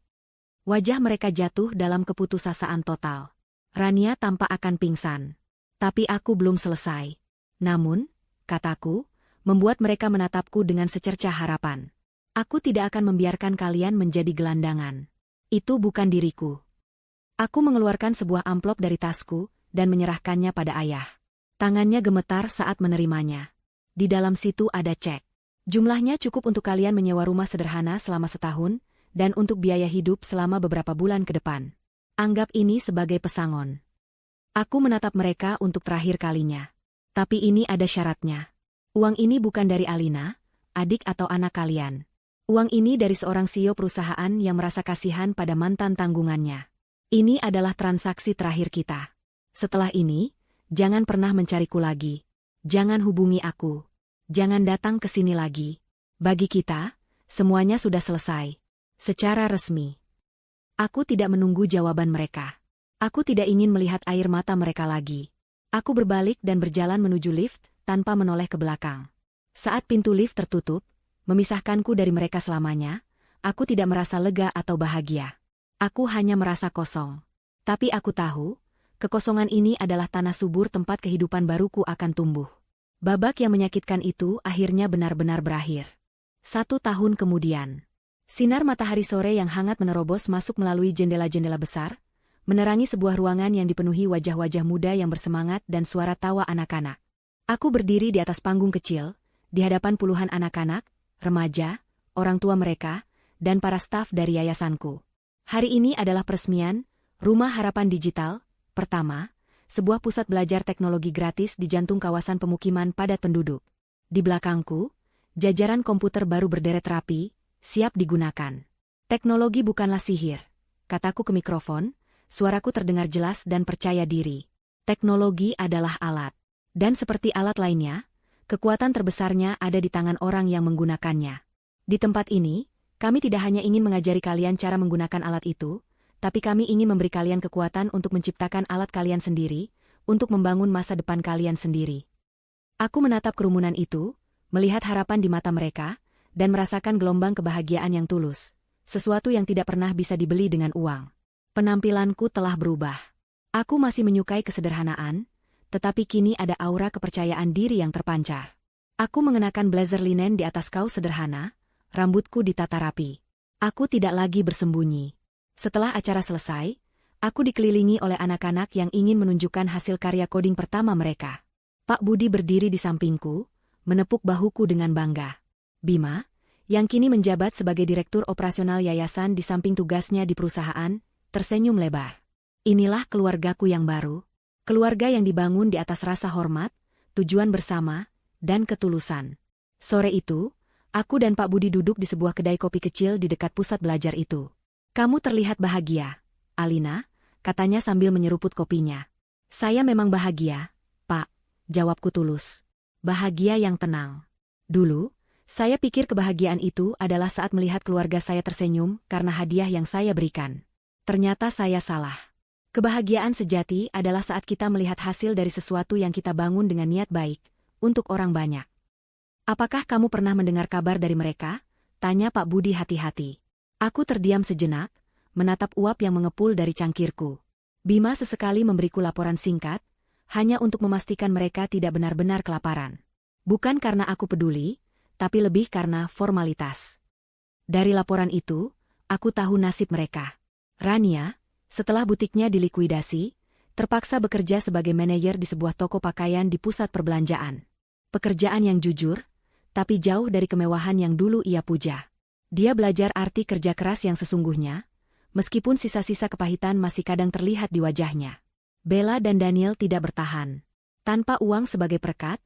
Wajah mereka jatuh dalam keputusasaan total. Rania tampak akan pingsan. Tapi aku belum selesai. "Namun," kataku, membuat mereka menatapku dengan secercah harapan. "Aku tidak akan membiarkan kalian menjadi gelandangan. Itu bukan diriku." Aku mengeluarkan sebuah amplop dari tasku dan menyerahkannya pada ayah. Tangannya gemetar saat menerimanya. Di dalam situ ada cek. "Jumlahnya cukup untuk kalian menyewa rumah sederhana selama setahun, dan untuk biaya hidup selama beberapa bulan ke depan. Anggap ini sebagai pesangon." Aku menatap mereka untuk terakhir kalinya. "Tapi ini ada syaratnya. Uang ini bukan dari Alina, adik atau anak kalian. Uang ini dari seorang CEO perusahaan yang merasa kasihan pada mantan tanggungannya. Ini adalah transaksi terakhir kita. Setelah ini, jangan pernah mencariku lagi. Jangan hubungi aku. Jangan datang ke sini lagi. Bagi kita, semuanya sudah selesai. Secara resmi. Aku tidak menunggu jawaban mereka. Aku tidak ingin melihat air mata mereka lagi. Aku berbalik dan berjalan menuju lift tanpa menoleh ke belakang. Saat pintu lift tertutup, memisahkanku dari mereka selamanya, aku tidak merasa lega atau bahagia. Aku hanya merasa kosong. Tapi aku tahu, kekosongan ini adalah tanah subur tempat kehidupan baruku akan tumbuh. Babak yang menyakitkan itu akhirnya benar-benar berakhir. 1 tahun kemudian. Sinar matahari sore yang hangat menerobos masuk melalui jendela-jendela besar, menerangi sebuah ruangan yang dipenuhi wajah-wajah muda yang bersemangat dan suara tawa anak-anak. Aku berdiri di atas panggung kecil, di hadapan puluhan anak-anak, remaja, orang tua mereka, dan para staf dari yayasanku. Hari ini adalah peresmian Rumah Harapan Digital pertama, sebuah pusat belajar teknologi gratis di jantung kawasan pemukiman padat penduduk. Di belakangku, jajaran komputer baru berderet rapi, siap digunakan. Teknologi bukanlah sihir, kataku ke mikrofon, suaraku terdengar jelas dan percaya diri. Teknologi adalah alat. Dan seperti alat lainnya, kekuatan terbesarnya ada di tangan orang yang menggunakannya. Di tempat ini, kami tidak hanya ingin mengajari kalian cara menggunakan alat itu, tapi kami ingin memberi kalian kekuatan untuk menciptakan alat kalian sendiri, untuk membangun masa depan kalian sendiri. Aku menatap kerumunan itu, melihat harapan di mata mereka, dan merasakan gelombang kebahagiaan yang tulus, sesuatu yang tidak pernah bisa dibeli dengan uang. Penampilanku telah berubah. Aku masih menyukai kesederhanaan, tetapi kini ada aura kepercayaan diri yang terpancar. Aku mengenakan blazer linen di atas kaos sederhana, rambutku ditata rapi. Aku tidak lagi bersembunyi. Setelah acara selesai, aku dikelilingi oleh anak-anak yang ingin menunjukkan hasil karya coding pertama mereka. Pak Budi berdiri di sampingku, menepuk bahuku dengan bangga. Bima, yang kini menjabat sebagai direktur operasional yayasan di samping tugasnya di perusahaan, tersenyum lebar. Inilah keluargaku yang baru, keluarga yang dibangun di atas rasa hormat, tujuan bersama, dan ketulusan. Sore itu, aku dan Pak Budi duduk di sebuah kedai kopi kecil di dekat pusat belajar itu. Kamu terlihat bahagia, Alina, katanya sambil menyeruput kopinya. Saya memang bahagia, Pak, jawabku tulus. Bahagia yang tenang. Dulu, saya pikir kebahagiaan itu adalah saat melihat keluarga saya tersenyum karena hadiah yang saya berikan. Ternyata saya salah. Kebahagiaan sejati adalah saat kita melihat hasil dari sesuatu yang kita bangun dengan niat baik, untuk orang banyak. Apakah kamu pernah mendengar kabar dari mereka? Tanya Pak Budi hati-hati. Aku terdiam sejenak, menatap uap yang mengepul dari cangkirku. Bima sesekali memberiku laporan singkat, hanya untuk memastikan mereka tidak benar-benar kelaparan. Bukan karena aku peduli, tapi lebih karena formalitas. Dari laporan itu, aku tahu nasib mereka. Rania, setelah butiknya dilikuidasi, terpaksa bekerja sebagai manajer di sebuah toko pakaian di pusat perbelanjaan. Pekerjaan yang jujur, tapi jauh dari kemewahan yang dulu ia puja. Dia belajar arti kerja keras yang sesungguhnya, meskipun sisa-sisa kepahitan masih kadang terlihat di wajahnya. Bella dan Daniel tidak bertahan. Tanpa uang sebagai perekat,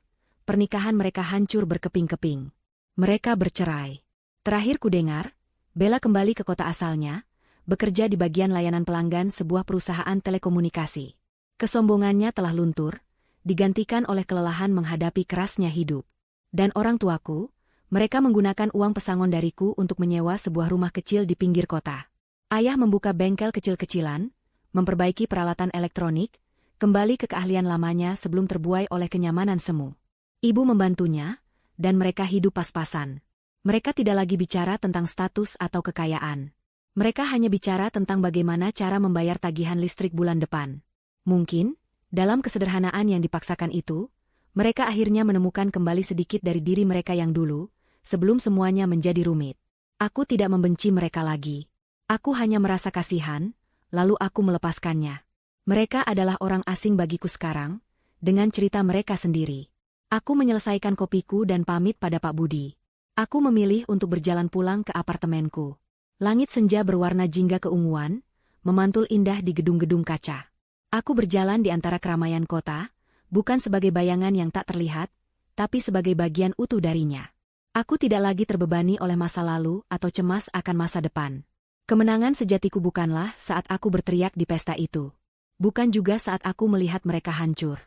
pernikahan mereka hancur berkeping-keping. Mereka bercerai. Terakhir kudengar, Bella kembali ke kota asalnya, bekerja di bagian layanan pelanggan sebuah perusahaan telekomunikasi. Kesombongannya telah luntur, digantikan oleh kelelahan menghadapi kerasnya hidup. Dan orang tuaku, mereka menggunakan uang pesangon dariku untuk menyewa sebuah rumah kecil di pinggir kota. Ayah membuka bengkel kecil-kecilan, memperbaiki peralatan elektronik, kembali ke keahlian lamanya sebelum terbuai oleh kenyamanan semu. Ibu membantunya, dan mereka hidup pas-pasan. Mereka tidak lagi bicara tentang status atau kekayaan. Mereka hanya bicara tentang bagaimana cara membayar tagihan listrik bulan depan. Mungkin, dalam kesederhanaan yang dipaksakan itu, mereka akhirnya menemukan kembali sedikit dari diri mereka yang dulu, sebelum semuanya menjadi rumit. Aku tidak membenci mereka lagi. Aku hanya merasa kasihan, lalu aku melepaskannya. Mereka adalah orang asing bagiku sekarang, dengan cerita mereka sendiri. Aku menyelesaikan kopiku dan pamit pada Pak Budi. Aku memilih untuk berjalan pulang ke apartemenku. Langit senja berwarna jingga keunguan, memantul indah di gedung-gedung kaca. Aku berjalan di antara keramaian kota, bukan sebagai bayangan yang tak terlihat, tapi sebagai bagian utuh darinya. Aku tidak lagi terbebani oleh masa lalu atau cemas akan masa depan. Kemenangan sejatiku bukanlah saat aku berteriak di pesta itu. Bukan juga saat aku melihat mereka hancur.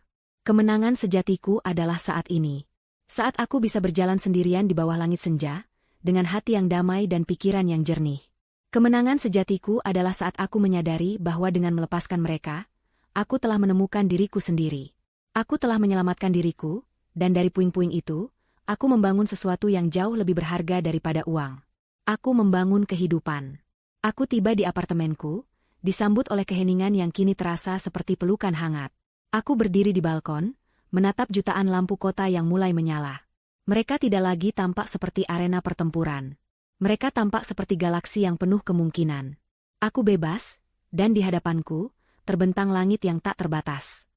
Kemenangan sejatiku adalah saat ini. Saat aku bisa berjalan sendirian di bawah langit senja, dengan hati yang damai dan pikiran yang jernih. Kemenangan sejatiku adalah saat aku menyadari bahwa dengan melepaskan mereka, aku telah menemukan diriku sendiri. Aku telah menyelamatkan diriku, dan dari puing-puing itu, aku membangun sesuatu yang jauh lebih berharga daripada uang. Aku membangun kehidupan. Aku tiba di apartemenku, disambut oleh keheningan yang kini terasa seperti pelukan hangat. Aku berdiri di balkon, menatap jutaan lampu kota yang mulai menyala. Mereka tidak lagi tampak seperti arena pertempuran. Mereka tampak seperti galaksi yang penuh kemungkinan. Aku bebas, dan di hadapanku, terbentang langit yang tak terbatas.